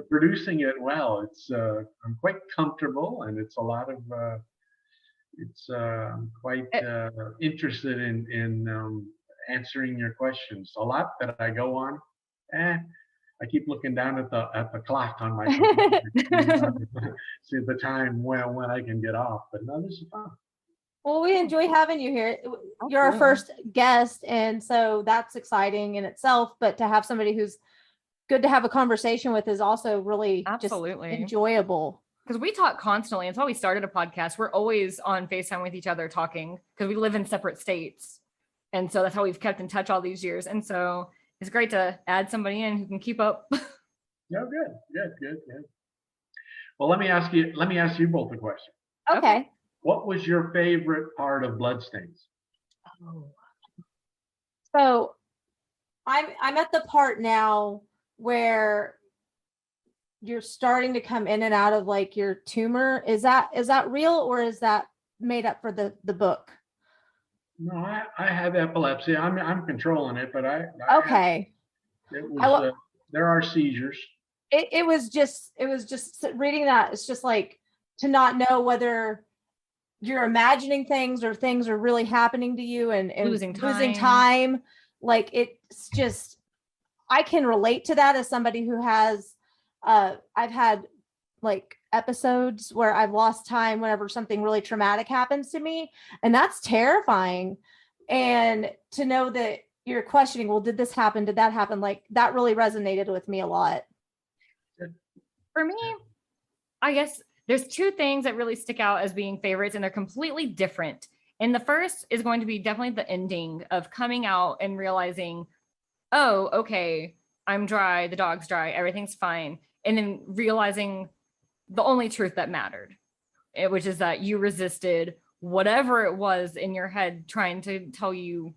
producing it well. It's I'm quite comfortable, and it's a lot of I'm quite interested in answering your questions. A lot that I go on, I keep looking down at the clock on my phone, see the time when I can get off. But no, this is fun. Well, we enjoy having you here. You're our first guest, and so that's exciting in itself. But to have somebody who's good to have a conversation with is also really absolutely just enjoyable. Because we talk constantly. It's why we started a podcast. We're always on FaceTime with each other talking because we live in separate states. And so that's how we've kept in touch all these years. And so it's great to add somebody in who can keep up. No, good. Well, let me ask you both a question. Okay. What was your favorite part of Bloodstains? So I'm at the part now where you're starting to come in and out of like your tumor. Is that real, or is that made up for the book? No, I have epilepsy. I'm controlling it, but okay. There are seizures. It was just reading that. It's just like to not know whether you're imagining things or things are really happening to you and losing time. Like, it's just, I can relate to that as somebody who has, I've had like episodes where I've lost time whenever something really traumatic happens to me. And that's terrifying. And to know that you're questioning, well, did this happen? Did that happen? Like, that really resonated with me a lot. For me, I guess there's two things that really stick out as being favorites, and they're completely different. And the first is going to be definitely the ending of coming out and realizing, oh, okay, I'm dry, the dog's dry, everything's fine. And then realizing the only truth that mattered, which is that you resisted whatever it was in your head trying to tell you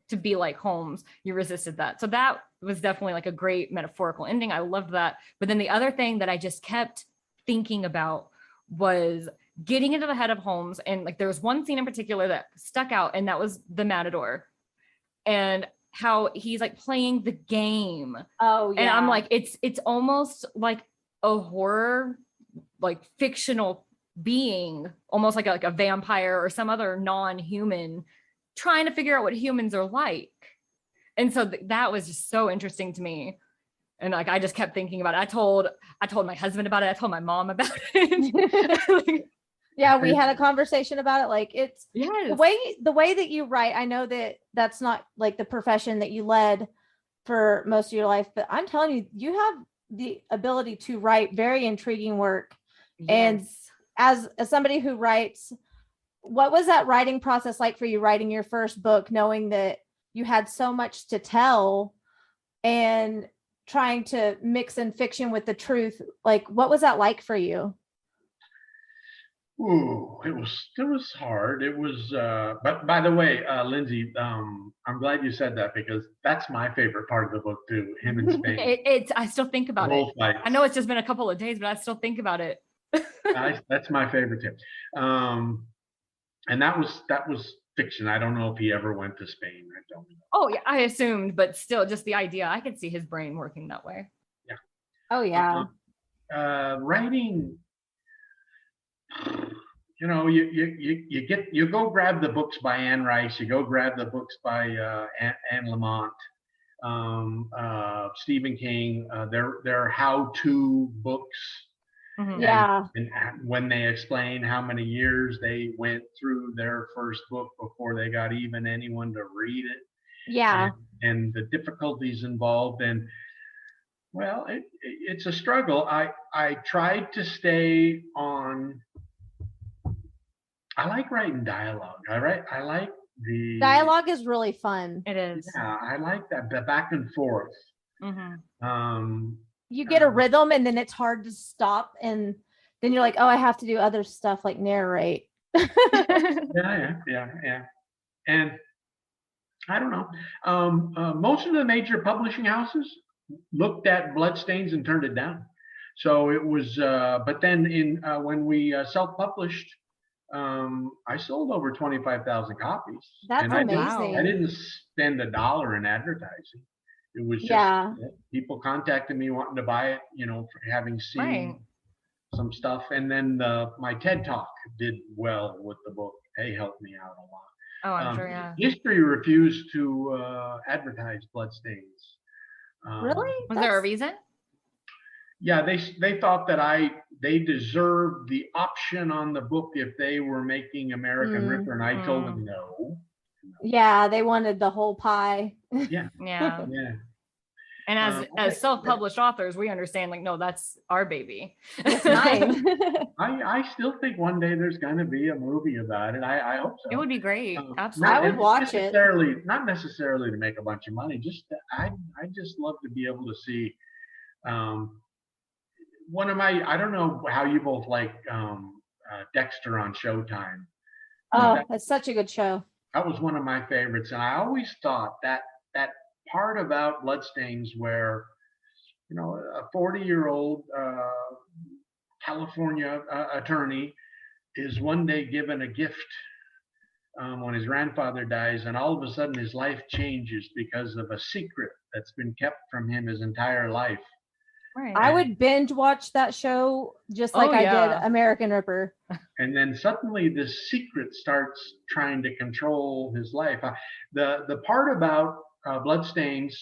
to be like Holmes. You resisted that. So that was definitely like a great metaphorical ending. I loved that. But then the other thing that I just kept thinking about was getting into the head of Holmes. And like, there was one scene in particular that stuck out, and that was the Matador, and how he's like playing the game. Oh, yeah. And I'm like, it's almost like a horror, like fictional being, almost like a vampire or some other non-human trying to figure out what humans are like. And so that was just so interesting to me. And like, I just kept thinking about it. I told my husband about it. I told my mom about it. Yeah, we had a conversation about it. Like, it's the way that you write. I know that that's not like the profession that you led for most of your life, but I'm telling you, you have the ability to write very intriguing work. Yes. And as somebody who writes, what was that writing process like for you, writing your first book, knowing that you had so much to tell and trying to mix in fiction with the truth? Like, what was that like for you? Ooh, it was hard. It was, but by the way, Lindsey, I'm glad you said that, because that's my favorite part of the book too. Him in Spain. I still think about it. Fights. I know it's just been a couple of days, but I still think about it. That's my favorite tip. And that was fiction. I don't know if he ever went to Spain. I don't know. Oh yeah, I assumed, but still, just the idea, I could see his brain working that way. Yeah. Oh yeah. Writing. You know, you go grab the books by Anne Rice. You go grab the books by Anne Lamott, Stephen King. They're how-to books. Mm-hmm. Yeah. And when they explain how many years they went through their first book before they got even anyone to read it. Yeah. And the difficulties involved. And well, it's a struggle. I tried to stay on. I like writing dialogue. I like the dialogue is really fun. It is. Yeah, I like that, the back and forth. Mm-hmm. You get a rhythm, and then it's hard to stop, and then you're like, oh, I have to do other stuff like narrate. Yeah. And I don't know. Most of the major publishing houses looked at Bloodstains and turned it down. So it was, but then when we self-published, I sold over 25,000 copies. That's amazing. I didn't spend $1 in advertising. It was just people contacted me wanting to buy it, for having seen some stuff. And then my TED Talk did well with the book. They helped me out a lot. Oh, I'm sure, yeah. History refused to advertise Bloodstains. Really? Was there a reason? Yeah, they thought that they deserved the option on the book if they were making American Ripper, and I told them no. Yeah, they wanted the whole pie. Yeah. Yeah. And as self-published authors, we understand, like, no, that's our baby. It's mine. I still think one day there's going to be a movie about it. I hope so. It would be great. Absolutely. I would watch it. Not necessarily to make a bunch of money. I just love to be able to see one of my, I don't know how you both like Dexter on Showtime. Oh, that's such a good show. That was one of my favorites. And I always thought that part about Bloodstains where, you know, a 40-year-old California attorney is one day given a gift when his grandfather dies, and all of a sudden his life changes because of a secret that's been kept from him his entire life. Right. I would binge watch that show just like I did American Ripper. And then suddenly this secret starts trying to control his life. The part about Bloodstains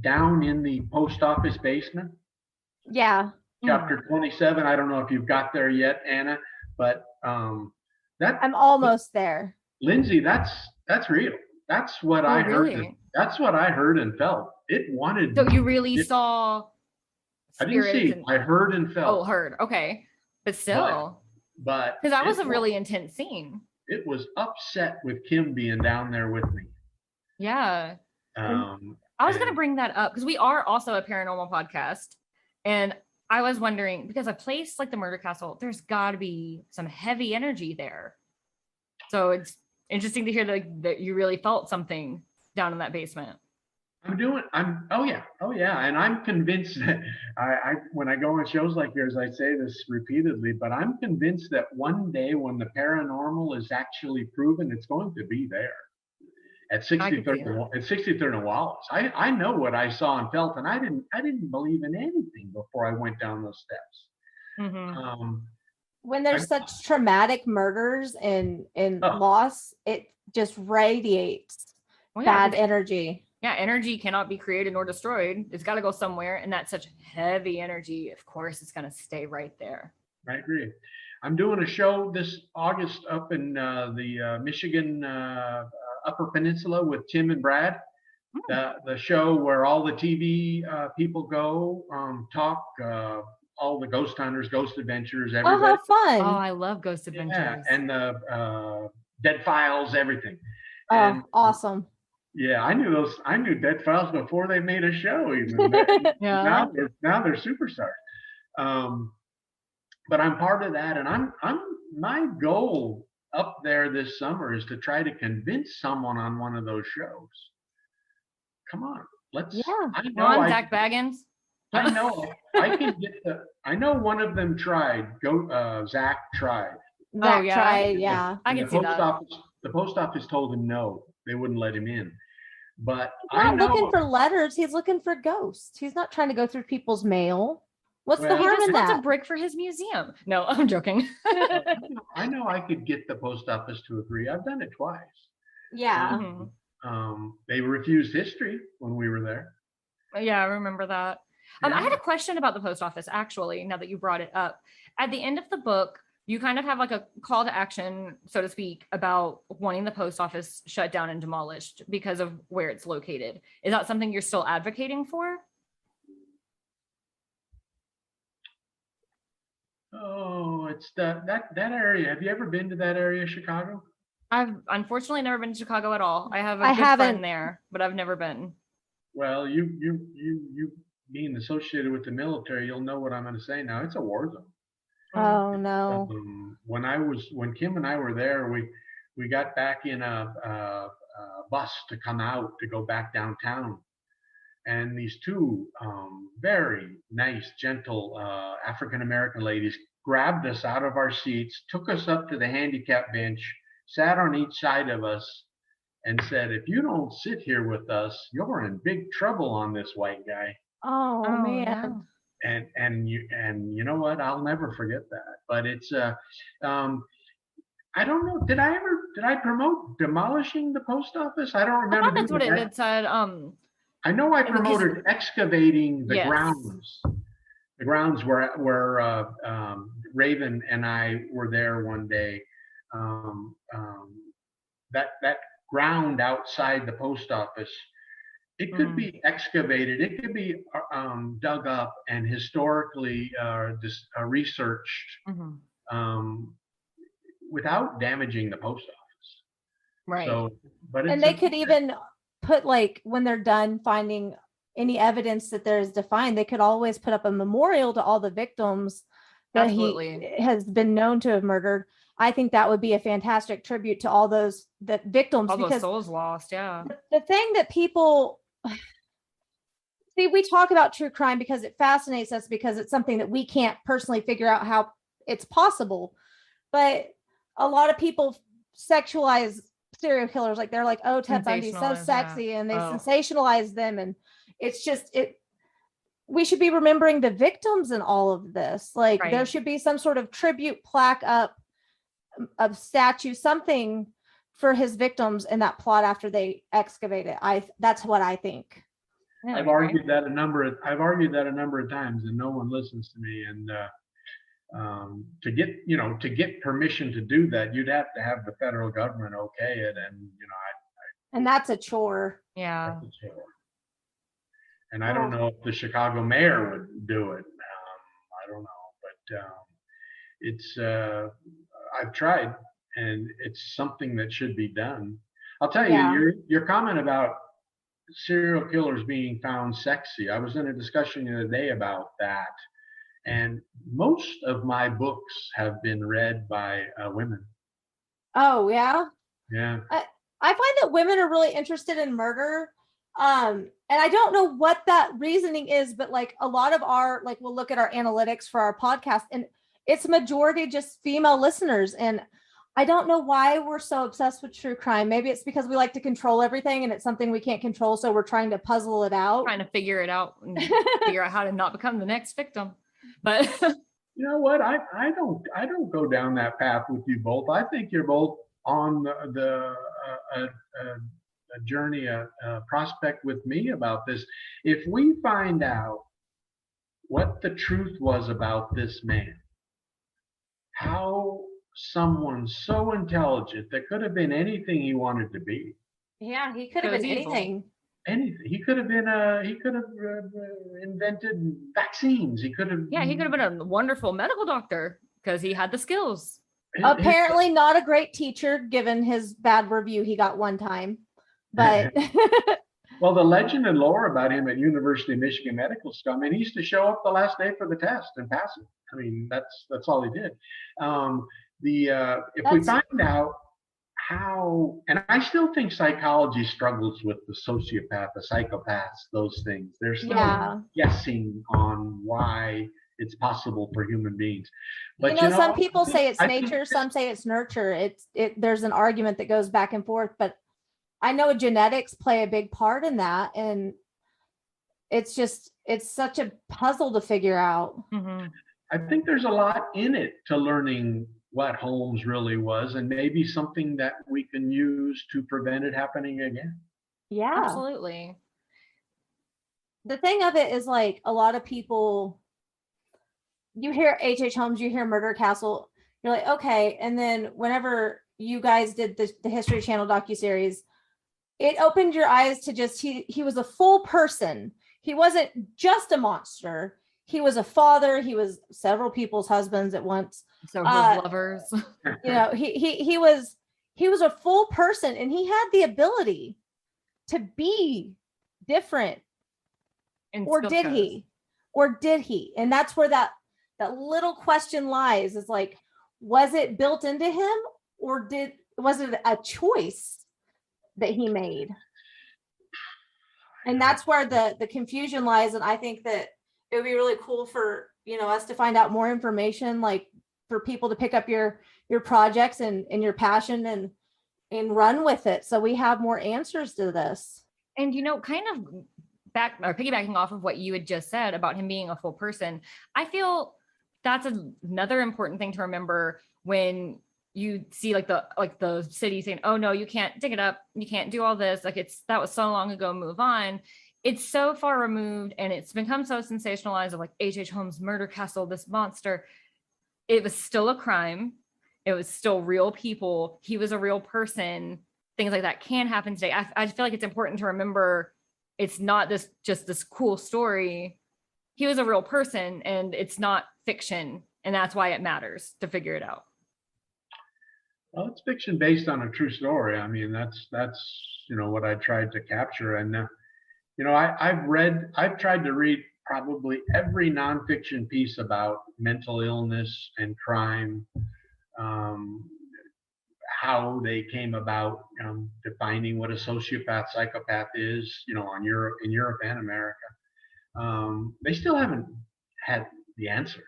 down in the post office basement. Yeah. Chapter 27. I don't know if you've got there yet, Anna, but I'm almost there. Lindsey, that's real. That's what I heard. That's what I heard and felt. It wanted. So you really saw. I didn't see. I heard and felt. Oh, heard. Okay, but still. But because that was a really intense scene. It was upset with Kim being down there with me. Yeah. I was going to bring that up because we are also a paranormal podcast. And I was wondering, because a place like the Murder Castle, there's got to be some heavy energy there. So it's interesting to hear that you really felt something down in that basement. Oh yeah. And I'm convinced that I when I go on shows like yours, I say this repeatedly, but I'm convinced that one day when the paranormal is actually proven, it's going to be there. At 63rd and Wallace. I know what I saw and felt, and I didn't believe in anything before I went down those steps. Mm-hmm. When there's such traumatic murders and loss, it just radiates bad energy. Yeah, energy cannot be created nor destroyed. It's got to go somewhere, and that's such heavy energy. Of course, it's going to stay right there. I agree. I'm doing a show this August up in the Michigan Upper Peninsula with Tim and Brad. The show where all the TV people go, talk, all the ghost hunters, ghost adventurers, everybody. Oh, how fun. Oh, I love ghost adventures. Yeah, and the Dead Files, everything. Oh, and, awesome. Yeah, I knew Dead Files before they made a show even. Yeah. Now they're superstars. But I'm part of that, and my goal up there this summer is to try to convince someone on one of those shows. Come on, let's. Yeah. Zach Baggins. I know I can get I know one of them tried. Zach tried. Zach tried. Yeah. I can see that. The post office told him no, they wouldn't let him in. But he's not looking for letters. He's looking for ghosts. He's not trying to go through people's mail. What's the harm in that? He a brick for his museum. No, I'm joking. I know I could get the post office to agree. I've done it twice. Yeah. They refused history when we were there. Yeah, I remember that. I had a question about the post office, actually, now that you brought it up. At the end of the book, you kind of have like a call to action, so to speak, about wanting the post office shut down and demolished because of where it's located. Is that something you're still advocating for? Oh, it's that area. Have you ever been to that area, Chicago? I've unfortunately never been to Chicago at all. I have a good friend there, but I've never been. Well, you being associated with the military, you'll know what I'm going to say now. It's a war zone. Oh no. When Kim and I were there, we got back in a bus to come out to go back downtown. And these two very nice, gentle African-American ladies grabbed us out of our seats, took us up to the handicap bench, sat on each side of us, and said, "If you don't sit here with us, you're in big trouble on this white guy." Oh man. No. And you know what? I'll never forget that. But it's I don't know. Did I promote demolishing the post office? I don't remember. That's what it said. I know I promoted excavating the grounds. The grounds where Raven and I were there one day. That ground outside the post office It could be excavated. It could be dug up and historically researched without damaging the post office. Right. So, but and they could even put, like, when they're done finding any evidence that there is defined, they could always put up a memorial to all the victims that he has been known to have murdered. I think that would be a fantastic tribute to all those victims. All those souls lost. Yeah. The thing that people see, we talk about true crime because it fascinates us, because it's something that we can't personally figure out how it's possible. But a lot of people sexualize serial killers. Like, they're like, oh, Ted Bundy's so sexy, and they sensationalize them. And it's just, we should be remembering the victims in all of this. Like, there should be some sort of tribute plaque up, of statue, something for his victims in that plot after they excavate it. That's what I think. Yeah, I've argued that a number of times, and no one listens to me. And to get permission to do that, you'd have to have the federal government okay it, and that's a chore. Yeah. That's a chore. And I don't know if the Chicago mayor would do it. I don't know, but it's I've tried, and it's something that should be done. I'll tell you, your comment about serial killers being found sexy. I was in a discussion the other day about that, and most of my books have been read by women. Oh yeah. Yeah. I find that women are really interested in murder. And I don't know what that reasoning is, but like a lot of our, like, we'll look at our analytics for our podcast, and it's majority just female listeners. And I don't know why we're so obsessed with true crime. Maybe it's because we like to control everything, and it's something we can't control. So we're trying to puzzle it out. Trying to figure it out and figure out how to not become the next victim. But you know what? I don't go down that path with you both. I think you're both on a journey, a prospect with me about this. If we find out what the truth was about this man, how someone so intelligent, that could have been anything he wanted to be. Yeah, he could have been anything. Anything. He could have been invented vaccines. He could have been a wonderful medical doctor because he had the skills. Apparently not a great teacher, given his bad review he got one time. But well, the legend and lore about him at University of Michigan Medical School, I mean, he used to show up the last day for the test and pass it. I mean, that's all he did. If we find out how, and I still think psychology struggles with the sociopath, the psychopaths, those things. They're still guessing on why it's possible for human beings. But some people say it's nature, some say it's nurture. There's an argument that goes back and forth, but I know genetics play a big part in that, and it's such a puzzle to figure out. Mm-hmm. I think there's a lot in it to learning what Holmes really was, and maybe something that we can use to prevent it happening again. Yeah, absolutely. The thing of it is, like, a lot of people, you hear H.H. Holmes, you hear Murder Castle, you're like, okay. And then whenever you guys did the History Channel docuseries, it opened your eyes to just, he was a full person. He wasn't just a monster. He was a father. He was several people's husbands at once. So his lovers. He was a full person, and he had the ability to be different. Or did he? And that's where that little question lies, is like, was it built into him, or was it a choice that he made? And that's where the confusion lies. And I think that it would be really cool for us to find out more information, like for people to pick up your projects and your passion and run with it, so we have more answers to this. And kind of piggybacking off of what you had just said about him being a full person, I feel that's another important thing to remember when you see like the city saying, oh no, you can't dig it up, you can't do all this, like that was so long ago, move on. It's so far removed, and it's become so sensationalized of like H.H. Holmes, Murder Castle, this monster. It was still a crime. It was still real people. He was a real person. Things like that can happen today. I feel like it's important to remember it's not just this cool story. He was a real person, and it's not fiction, and that's why it matters to figure it out. Well, it's fiction based on a true story. I mean, that's what I tried to capture. And I've tried to read probably every nonfiction piece about mental illness and crime, how they came about, defining what a sociopath, psychopath is, in Europe and America. They still haven't had the answer.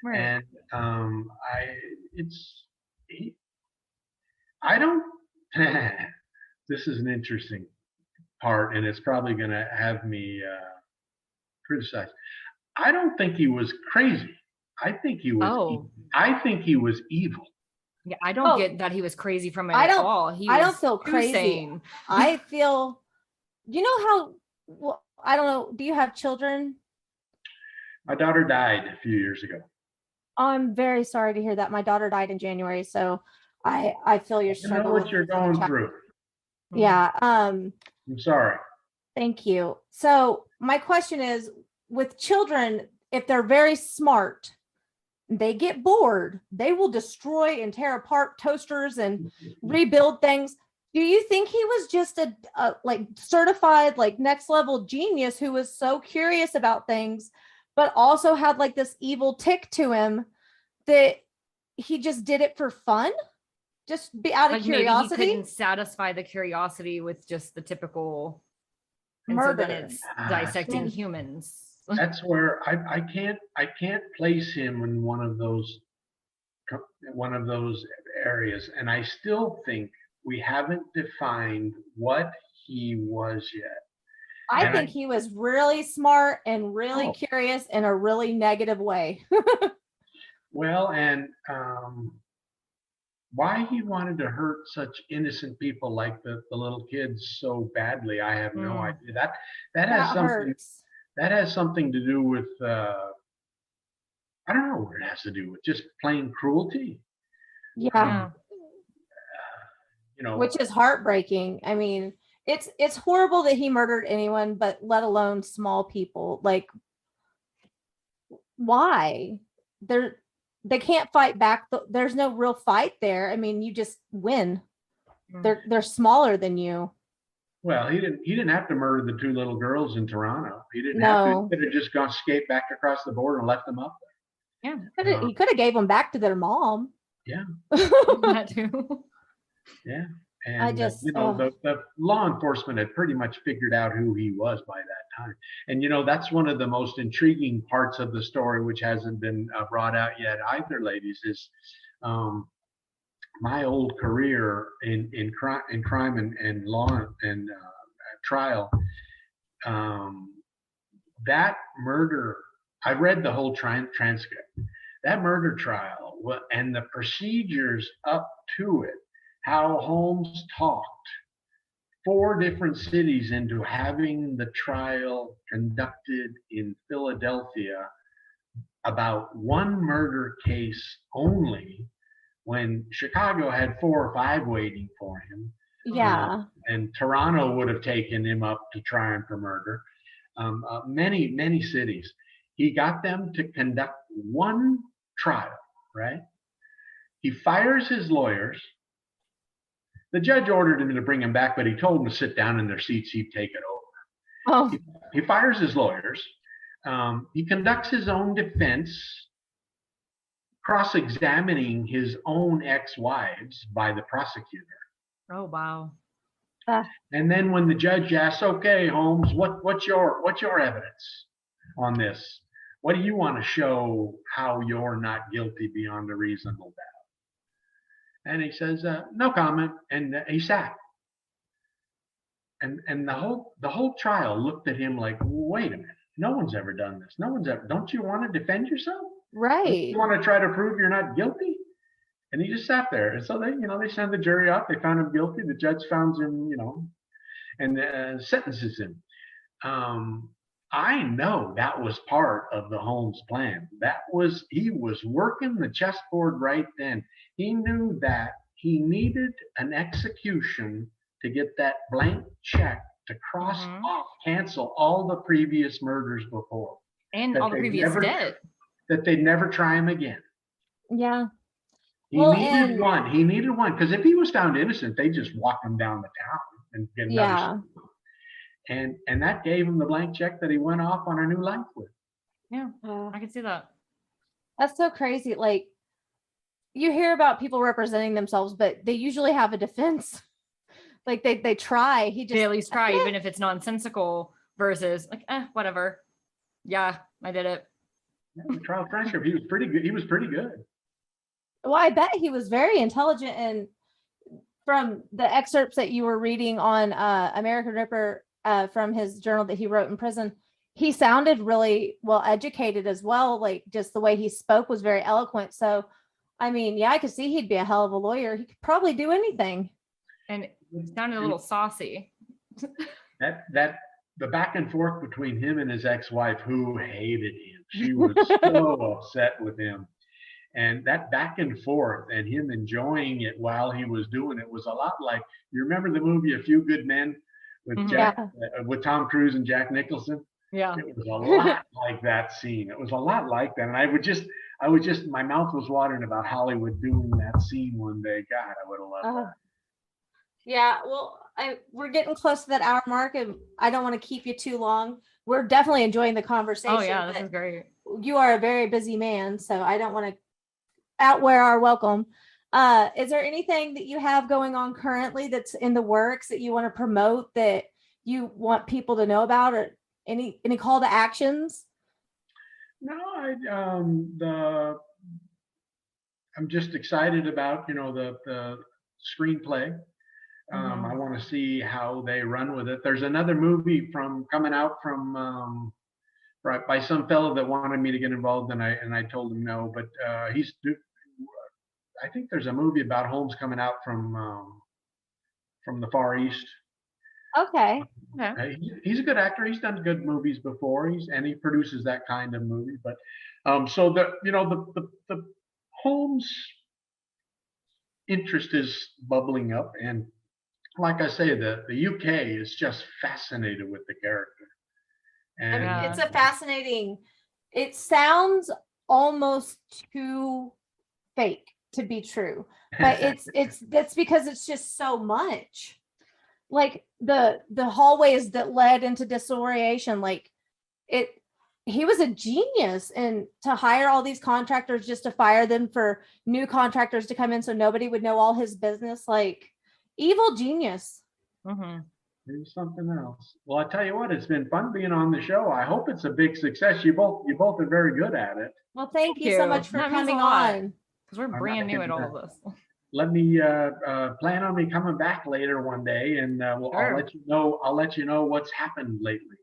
Right. And I don't, this is an interesting part, and it's probably going to have me criticized. I don't think he was crazy. I think he was. Oh. I think he was evil. Yeah, I don't get that he was crazy from it at all. I don't feel crazy. Insane. I feel. You know how? Well, I don't know. Do you have children? My daughter died a few years ago. I'm very sorry to hear that. My daughter died in January, so I feel your struggle. I know what you're going through. Yeah. I'm sorry. Thank you. So my question is, with children, if they're very smart, they get bored. They will destroy and tear apart toasters and rebuild things. Do you think he was just a like certified, like next level genius who was so curious about things, but also had like this evil tick to him that he just did it for fun? Just be out of curiosity. Maybe he couldn't satisfy the curiosity with just the typical murder. So then it's dissecting humans. That's where I can't place him in one of those areas, and I still think we haven't defined what he was yet. I think he was really smart and really curious in a really negative way. Well, and why he wanted to hurt such innocent people like the little kids so badly, I have no idea. That has something. Hurts. That has something to do with I don't know what it has to do with, just plain cruelty. Yeah. Which is heartbreaking. I mean, it's horrible that he murdered anyone, but let alone small people. Like, why? They can't fight back. There's no real fight there. I mean, you just win. They're smaller than you. Well, he didn't have to murder the two little girls in Toronto. He didn't have to. He could have just gone skate back across the border and left them up there. Yeah, he could have gave them back to their mom. Yeah, that too. Yeah, and the law enforcement had pretty much figured out who he was by that time. And that's one of the most intriguing parts of the story, which hasn't been brought out yet either, ladies, is my old career in crime and law and trial. That murder, I read the whole transcript. That murder trial and the procedures up to it, how Holmes talked 4 different cities into having the trial conducted in Philadelphia about one murder case only, when Chicago had 4 or 5 waiting for him. Yeah. And Toronto would have taken him up to try him for murder. Many, many cities. He got them to conduct one trial, right? He fires his lawyers. The judge ordered him to bring him back, but he told them to sit down in their seats. He'd take it over. Oh. He fires his lawyers. He conducts his own defense, cross-examining his own ex-wives by the prosecutor. Oh, wow. And then when the judge asks, "Okay, Holmes, what's your evidence on this? What do you want to show how you're not guilty beyond a reasonable doubt?" And he says, "No comment," and he sat. And the whole trial looked at him like, "Wait a minute, no one's ever done this. No one's ever. Don't you want to defend yourself? Right. You want to try to prove you're not guilty?" And he just sat there. And so they sent the jury up. They found him guilty. The judge found him, and sentences him. I know that was part of the Holmes plan. He was working the chessboard right then. He knew that he needed an execution to get that blank check to cross off, cancel all the previous murders before. And all the previous debt. That they'd never try him again. Yeah. He needed one. He needed one. Because if he was found innocent, they just walk him down the town and get another. And that gave him the blank check that he went off on a new life with. Yeah, I can see that. That's so crazy. Like, you hear about people representing themselves, but they usually have a defense. Like they try. They at least try, even if it's nonsensical versus like, whatever. Yeah, I did it. Yeah, the trial transcript, he was pretty good. He was pretty good. Well, I bet he was very intelligent. And from the excerpts that you were reading on American Ripper from his journal that he wrote in prison, he sounded really well educated as well. Like, just the way he spoke was very eloquent. So, I mean, yeah, I could see he'd be a hell of a lawyer. He could probably do anything. And it sounded a little saucy. The back and forth between him and his ex-wife, who hated him. She was so upset with him. And that back and forth and him enjoying it while he was doing it was a lot like, you remember the movie A Few Good Men with with Tom Cruise and Jack Nicholson? Yeah. It was a lot like that scene. It was a lot like that. And I would just, my mouth was watering about Hollywood doing that scene one day. God, I would have loved that. Yeah, well, we're getting close to that hour mark, and I don't want to keep you too long. We're definitely enjoying the conversation. Oh yeah, this is great. You are a very busy man, so I don't want to outwear our welcome. Is there anything that you have going on currently that's in the works that you want to promote, that you want people to know about, or any call to actions? No, I'm just excited about the screenplay. I want to see how they run with it. There's another movie coming out from by some fellow that wanted me to get involved, and I told him no. But I think there's a movie about Holmes coming out from the Far East. Okay. He's a good actor. He's done good movies before. He produces that kind of movie. But so the Holmes interest is bubbling up, and like I say, the UK is just fascinated with the character. And it's a fascinating. It sounds almost too fake to be true, but that's because it's just so much. Like the hallways that led into disorientation, like he was a genius, and to hire all these contractors just to fire them for new contractors to come in so nobody would know all his business, like evil genius. Maybe something else. Well, I tell you what, it's been fun being on the show. I hope it's a big success. You both are very good at it. Well, thank you so much for coming on. Because we're brand new at all of this. Let me plan on me coming back later one day, and I'll let you know what's happened lately.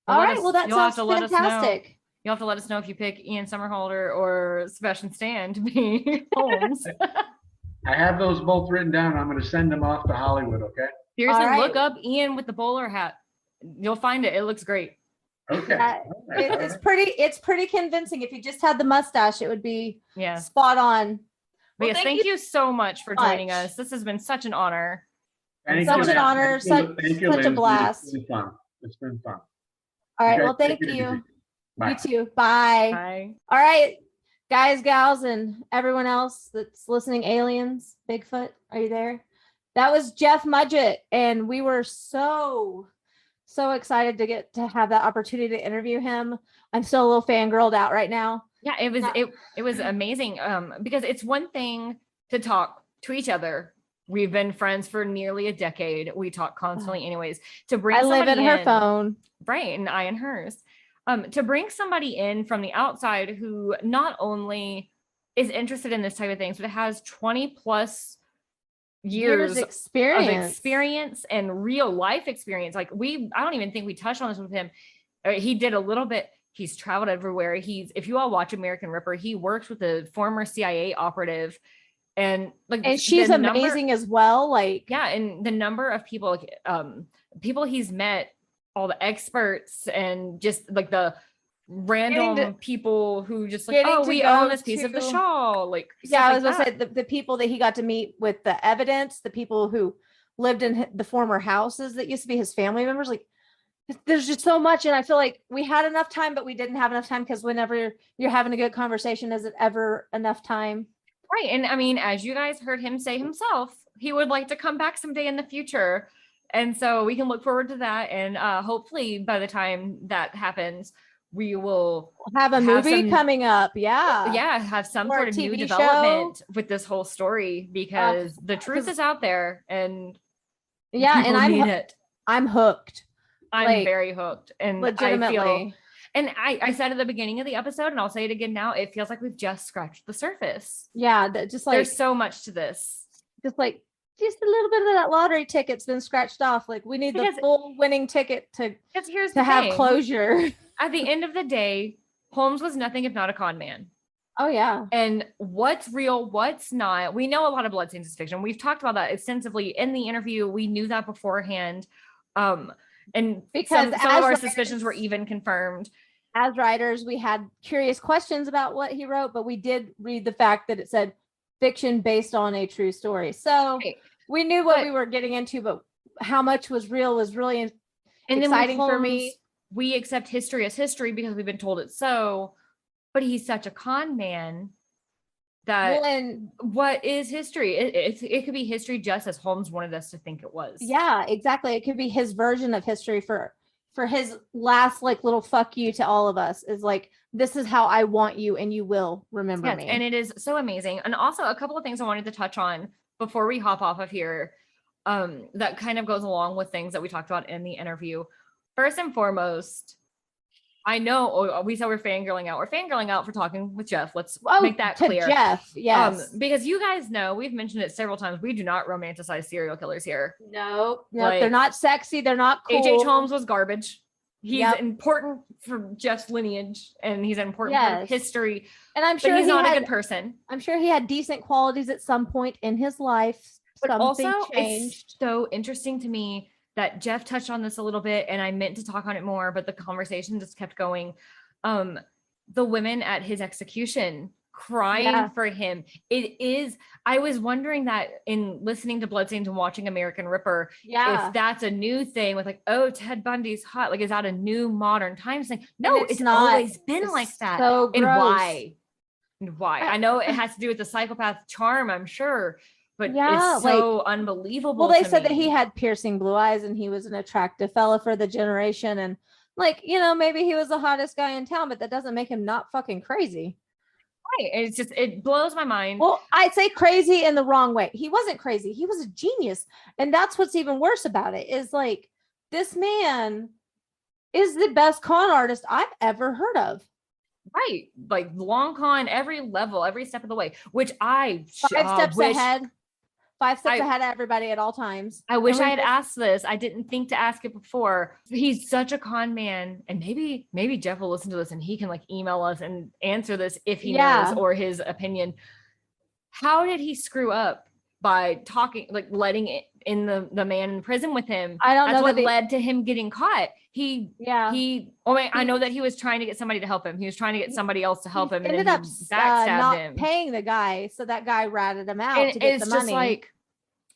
All right. Well, that sounds fantastic. You'll have to let us know if you pick Ian Somerhalder or Sebastian Stan to be Holmes. I have those both written down. I'm going to send them off to Hollywood. Okay. Seriously, look up Ian with the bowler hat. You'll find it. It looks great. Okay. It's pretty convincing. If you just had the mustache, it would be spot on. Well, yes, thank you so much for joining us. This has been such an honor. Such a blast. It's been fun. All right. Well, thank you. Bye. You too. Bye. Bye. All right, guys, gals, and everyone else that's listening, aliens, Bigfoot, are you there? That was Jeff Mudgett, and we were so excited to get to have that opportunity to interview him. I'm still a little fangirled out right now. Yeah, it was amazing because it's one thing to talk to each other. We've been friends for nearly a decade. We talk constantly anyways. To bring somebody live in her phone. Right, and I in hers. To bring somebody in from the outside who not only is interested in this type of things, but has 20 plus years of experience and real life experience. Like I don't even think we touched on this with him. He did a little bit. He's traveled everywhere. If you all watch American Ripper, he works with a former CIA operative, and she's amazing as well. And the number of people, people he's met, all the experts, and just like the random people who just we own this piece of the shawl. I was gonna say the people that he got to meet with the evidence, the people who lived in the former houses that used to be his family members. Like, there's just so much. And I feel like we had enough time, but we didn't have enough time, because whenever you're having a good conversation, is it ever enough time? Right. And I mean, as you guys heard him say himself, he would like to come back someday in the future. And so we can look forward to that. And hopefully by the time that happens, we will have a movie coming up. Yeah. Yeah. Have some sort of new development with this whole story, because the truth is out there, and and I'm hooked. I'm very hooked, and legitimately. I said at the beginning of the episode, and I'll say it again now, it feels like we've just scratched the surface. Yeah. Just like, there's so much to this. Just a little bit of that lottery ticket's been scratched off. Like, we need the full winning ticket to have closure. At the end of the day, Holmes was nothing if not a con man. Oh yeah. And what's real, what's not. We know a lot of Bloodstains is fiction. We've talked about that extensively in the interview. We knew that beforehand. And because some of our suspicions were even confirmed. As writers, we had curious questions about what he wrote, but we did read the fact that it said fiction based on a true story. So we knew what we were getting into, but how much was real was really exciting for me. We accept history as history because we've been told it so, but he's such a con man that what is history? It could be history just as Holmes wanted us to think it was. Yeah, exactly. It could be his version of history for his last like little fuck you to all of us, is like, this is how I want you, and you will remember me. And it is so amazing. And also a couple of things I wanted to touch on before we hop off of here, that kind of goes along with things that we talked about in the interview. First and foremost, I know we said we're fangirling out. We're fangirling out for talking with Jeff. Let's make that clear. Jeff, yes. Because you guys know, we've mentioned it several times, we do not romanticize serial killers here. No, like, they're not sexy. They're not cool. H.H. Holmes was garbage. He's important for Jeff's lineage, and he's an important part of history. And I'm sure he's not a good person. I'm sure he had decent qualities at some point in his life. But also, it's so interesting to me that Jeff touched on this a little bit, and I meant to talk on it more, but the conversation just kept going. The women at his execution crying for him. I was wondering that in listening to Bloodstains and watching American Ripper, if that's a new thing with like, oh, Ted Bundy's hot. Like, is that a new modern times thing? No, it's not. Always been like that. So gross. And why? I know it has to do with the psychopath charm, I'm sure. But it's so unbelievable. Well, they said that he had piercing blue eyes and he was an attractive fella for the generation. And like, maybe he was the hottest guy in town, but that doesn't make him not fucking crazy. Right. It blows my mind. Well, I say crazy in the wrong way. He wasn't crazy. He was a genius. And that's what's even worse about it, is like, this man is the best con artist I've ever heard of. Right. Like, long con, every level, every step of the way, which five steps ahead of everybody at all times. I wish I had asked this. I didn't think to ask it before. He's such a con man, and maybe Jeff will listen to this and he can like email us and answer this if he knows, or his opinion. How did he screw up by talking, like letting in the man in prison with him? I don't know. That's what led to him getting caught. I know that he was trying to get somebody to help him. He was trying to get somebody else to help him, and ended up backstabbed him, paying the guy. So that guy ratted him out to get the money.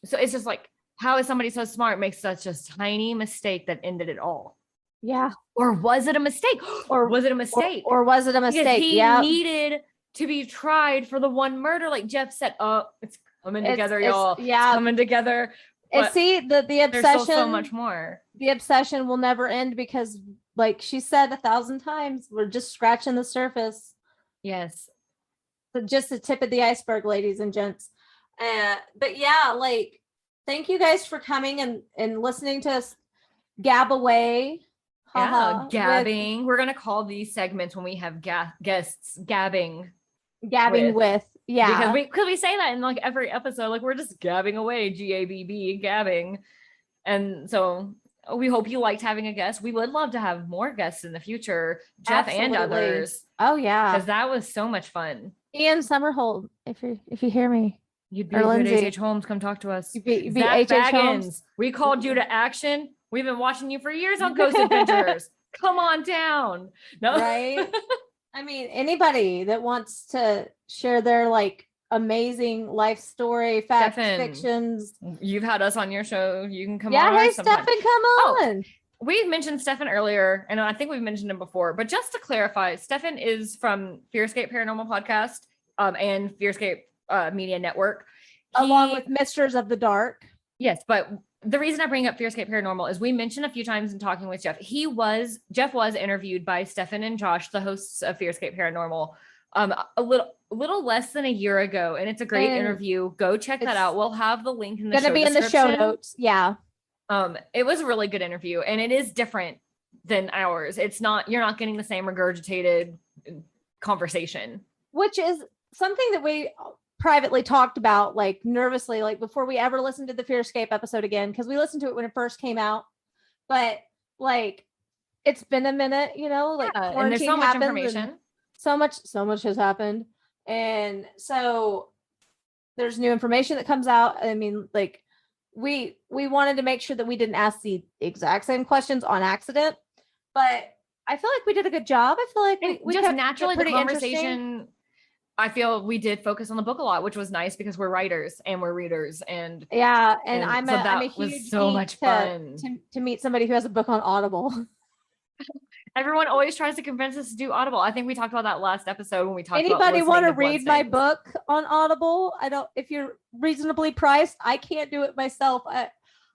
It's just like, how is somebody so smart makes such a tiny mistake that ended it all? Yeah. Or was it a mistake? Or was it a mistake? Or was it a mistake? He needed to be tried for the one murder. Like Jeff said, it's coming together, y'all. Yeah. It's coming together. And see, the obsession, there's so much more. The obsession will never end, because like she said 1,000 times, we're just scratching the surface. Yes. So just the tip of the iceberg, ladies and gents. But yeah, like, thank you guys for coming and listening to us gab away. Gabbing. We're going to call these segments when we have guests gabbing with. Yeah. Because we say that in like every episode, like, we're just gabbing away, GABB, gabbing. And so we hope you liked having a guest. We would love to have more guests in the future, Jeff and others. Oh yeah. Because that was so much fun. Ian Summerhold, if you hear me. You'd be a good H.H. Holmes. Come talk to us. You'd be H.H. Holmes. We called you to action. We've been watching you for years on Ghost Adventures. Come on down. No, right? I mean, anybody that wants to share their like amazing life story, facts, Stefan, fictions. You've had us on your show. You can come on. Yeah, hey, Stefan, come on. We mentioned Stefan earlier, and I think we've mentioned him before, but just to clarify, Stefan is from FearScape Paranormal Podcast and FearScape Media Network. Along with Misters of the Dark. Yes, but the reason I bring up FearScape Paranormal is we mentioned a few times in talking with Jeff. Jeff was interviewed by Stefan and Josh, the hosts of FearScape Paranormal, a little less than a year ago, and it's a great interview. Go check that out. We'll have the link in the show description. In the show notes. Yeah. It was a really good interview, and it is different than ours. You're not getting the same regurgitated conversation, which is something that we privately talked about, like nervously, like before we ever listened to the FearScape episode again, because we listened to it when it first came out, but like it's been a minute, like and there's so much information, so much has happened, and so there's new information that comes out. I mean, like we wanted to make sure that we didn't ask the exact same questions on accident, but I feel like we did a good job. I feel like we just naturally the conversation. I feel we did focus on the book a lot, which was nice because we're writers and we're readers, and I'm a huge so much fun to meet somebody who has a book on Audible. Everyone always tries to convince us to do Audible. I think we talked about that last episode when we talked Anybody about want to read my book on Audible? If you're reasonably priced, I can't do it myself.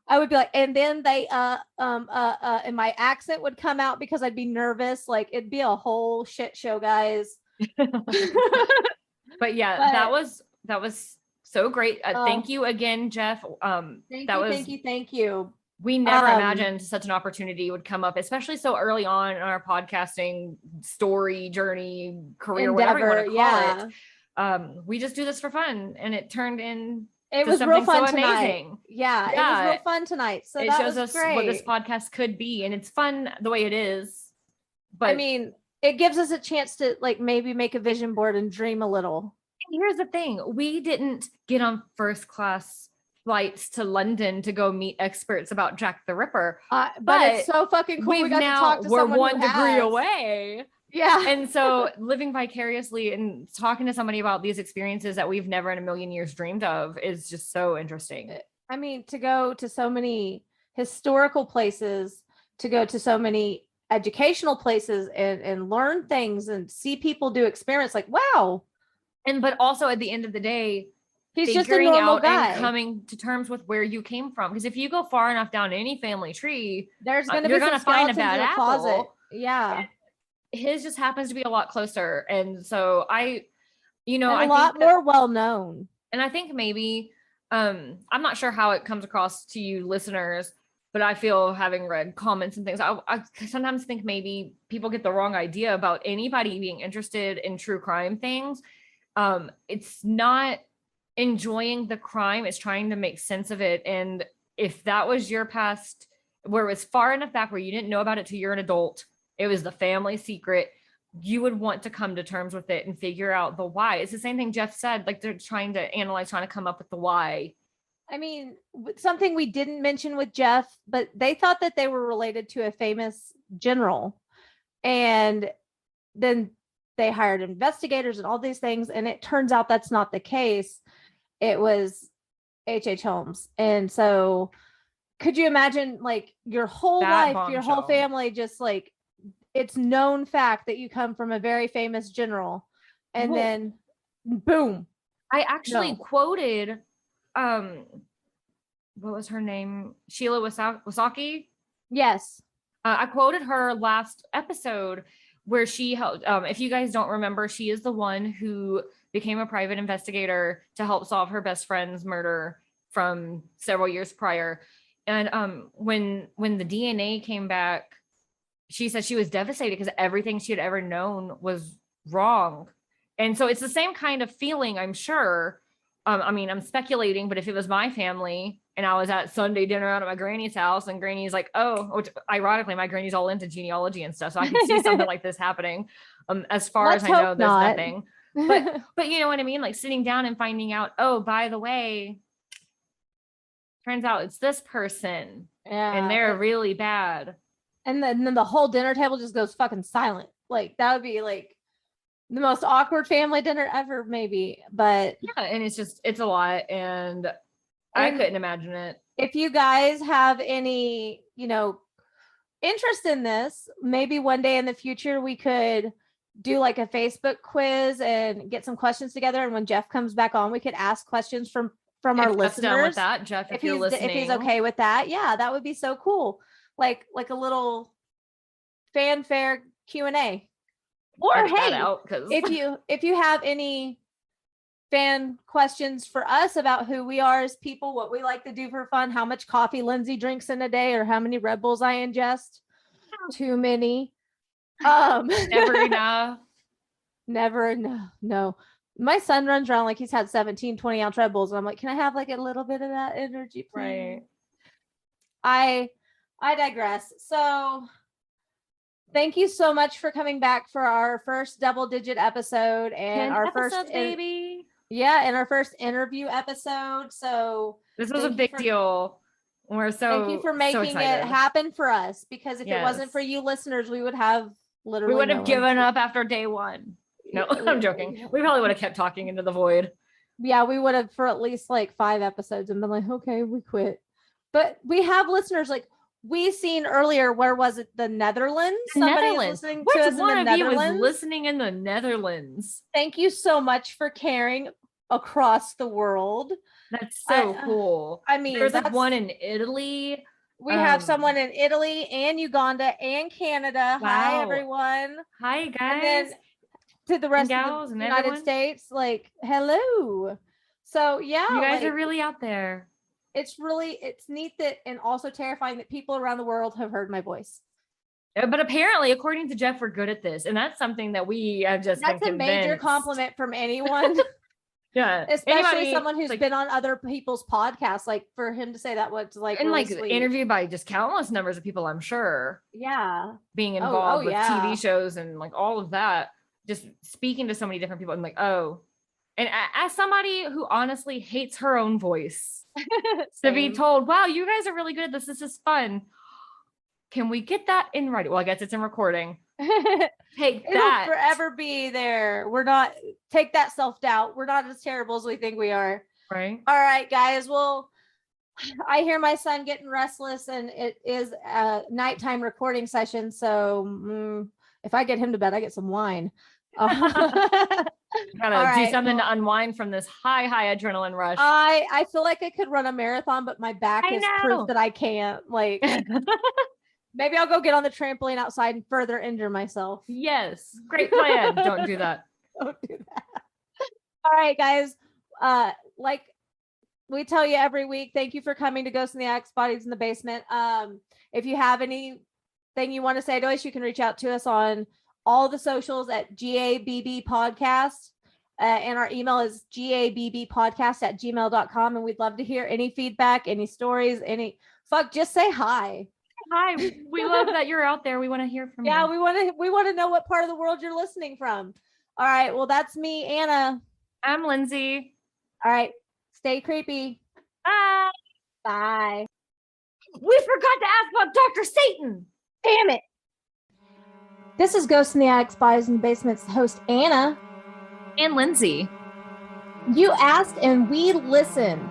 I would be like, and then they and my accent would come out because I'd be nervous. Like it'd be a whole shit show, guys. But that was so great. Thank you again, Jeff. Thank you. We never imagined such an opportunity would come up, especially so early on in our podcasting story journey, career, endeavor, whatever you want to call it. We just do this for fun, and it turned in. It was real fun tonight. Yeah, it was real fun tonight. So it shows us what this podcast could be, and it's fun the way it is. But I mean, it gives us a chance to like maybe make a vision board and dream a little. Here's the thing. We didn't get on first class flights to London to go meet experts about Jack the Ripper. But it's so fucking cool. We got to talk to someone we're 1 degree away. Yeah. And so living vicariously and talking to somebody about these experiences that we've never in a million years dreamed of is just so interesting. I mean, to go to so many historical places, to go to so many educational places and learn things and see people do experiments, like wow. But also at the end of the day, he's just a normal guy and coming to terms with where you came from, because if you go far enough down any family tree, there's going to you're going to find a bad apple. Closet. Yeah, his just happens to be a lot closer, and so I lot more well known. And I think maybe I'm not sure how it comes across to you listeners, but I feel, having read comments and things, I sometimes think maybe people get the wrong idea about anybody being interested in true crime things. It's not enjoying the crime, it's trying to make sense of it. And if that was your past, where it was far enough back where you didn't know about it till you're an adult, it was the family secret, you would want to come to terms with it and figure out the why. It's the same thing Jeff said, like they're trying to come up with the why. I mean, something we didn't mention with Jeff, but they thought that they were related to a famous general, and then they hired investigators and all these things, and it turns out that's not the case. It was H.H. Holmes. And so could you imagine, like, your whole life, your whole family, just like, it's known fact that you come from a very famous general, and then boom. I actually quoted what was her name? Sheila Wasaki? Yes. I quoted her last episode where she held, if you guys don't remember, she is the one who became a private investigator to help solve her best friend's murder from several years prior. And when the DNA came back, she said she was devastated because everything she had ever known was wrong. And so it's the same kind of feeling, I'm sure. I mean, I'm speculating, but if it was my family and I was at Sunday dinner out at my granny's house and granny's like, which ironically, my granny's all into genealogy and stuff. So I can see something like this happening. As far as I know, there's nothing, but you know what I mean? Like sitting down and finding out, by the way, turns out it's this person and they're really bad. And then the whole dinner table just goes fucking silent. Like that would be like the most awkward family dinner ever, maybe. But yeah, and it's a lot, and I couldn't imagine it. If you guys have any, interest in this, maybe one day in the future we could do like a Facebook quiz and get some questions together. And when Jeff comes back on, we could ask questions from our listeners. Done with that, Jeff, if you're listening, if he's okay with that, yeah, that would be so cool. Like a little fanfare Q&A. Or hey, if you have any fan questions for us about who we are as people, what we like to do for fun, how much coffee Lindsey drinks in a day, or how many Red Bulls I ingest. Too many. Never enough. Never enough. No. My son runs around like he's had 17 20-ounce Red Bulls, and I'm like, can I have like a little bit of that energy, please? Right. I digress. So thank you so much for coming back for our first double-digit episode and our first baby. And our first interview episode. So this was a big deal. Thank you for making it happen for us, because if it wasn't for you listeners, we would have given up after day one. No, I'm joking. We probably would have kept talking into the void. Yeah, we would have for at least like 5 episodes and been like, okay, we quit. But we have listeners like we seen earlier. Where was it? The Netherlands. Netherlands. Which one of you was listening in the Netherlands? Thank you so much for caring across the world. That's so cool. I mean, there's like one in Italy. We have someone in Italy and Uganda and Canada. Wow. Hi, everyone. Hi, guys. And then to the rest of the United States, like, hello. So, yeah. You guys are really out there. It's neat that, and also terrifying that people around the world have heard my voice. But apparently, according to Jeff, we're good at this. And that's something that we have just That's a major compliment from anyone. Yeah, especially someone who's been on other people's podcasts. Like for him to say that was like and really like sweet. Interviewed by just countless numbers of people, I'm sure. Yeah, being involved with TV shows and like all of that, just speaking to so many different people. I'm like, oh, and as somebody who honestly hates her own voice, to be told, "Wow, you guys are really good at this. This is fun." Can we get that in writing? Well, I guess it's in recording. Take that. It'll forever be there. We're not, take that self-doubt. We're not as terrible as we think we are. Right. All right, guys. Well, I hear my son getting restless, and it is a nighttime recording session. So if I get him to bed, I get some wine. Gotta do something to unwind from this high adrenaline rush. I feel like I could run a marathon, but my back is proof that I can't. Like, maybe I'll go get on the trampoline outside and further injure myself. Yes, great plan. Don't do that. Don't do that. All right, guys. Like we tell you every week, thank you for coming to Ghosts in the Axe Bodies in the Basement. If you have anything you want to say to us, you can reach out to us on all the socials at GABB Podcast. And our email is gabbpodcast@gmail.com. And we'd love to hear any feedback, any stories, just say hi. Hi, we love that you're out there. We want to hear from you. Yeah, we want to know what part of the world you're listening from. All right, well, that's me, Anna. I'm Lindsey. All right, stay creepy. Bye. Bye. We forgot to ask about Dr. Satan. Damn it. This is Ghosts in the Axe Bodies in the Basement's host, Anna. And Lindsey. You asked and we listened.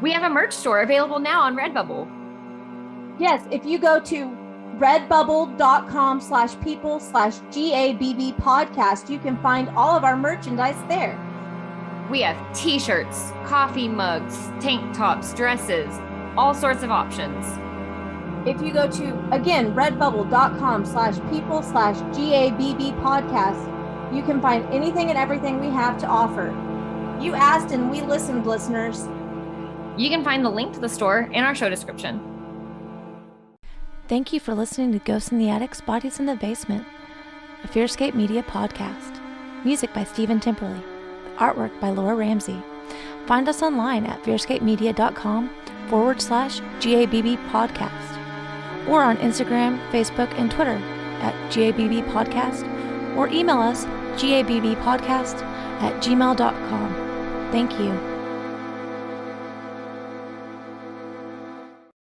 We have a merch store available now on Redbubble. Yes, if you go to redbubble.com/people/GABB podcast, you can find all of our merchandise there. We have t-shirts, coffee mugs, tank tops, dresses, all sorts of options. If you go to, again, redbubble.com/people/GABB podcast, you can find anything and everything we have to offer. You asked and we listened, listeners. You can find the link to the store in our show description. Thank you for listening to Ghosts in the Attic, Bodies in the Basement, a FearScape Media podcast. Music by Stephen Timperley. Artwork by Laura Ramsey. Find us online at fearscapemedia.com/GABB podcast, or on Instagram, Facebook, and Twitter at GABB podcast, or email us gabbpodcast@gmail.com. Thank you.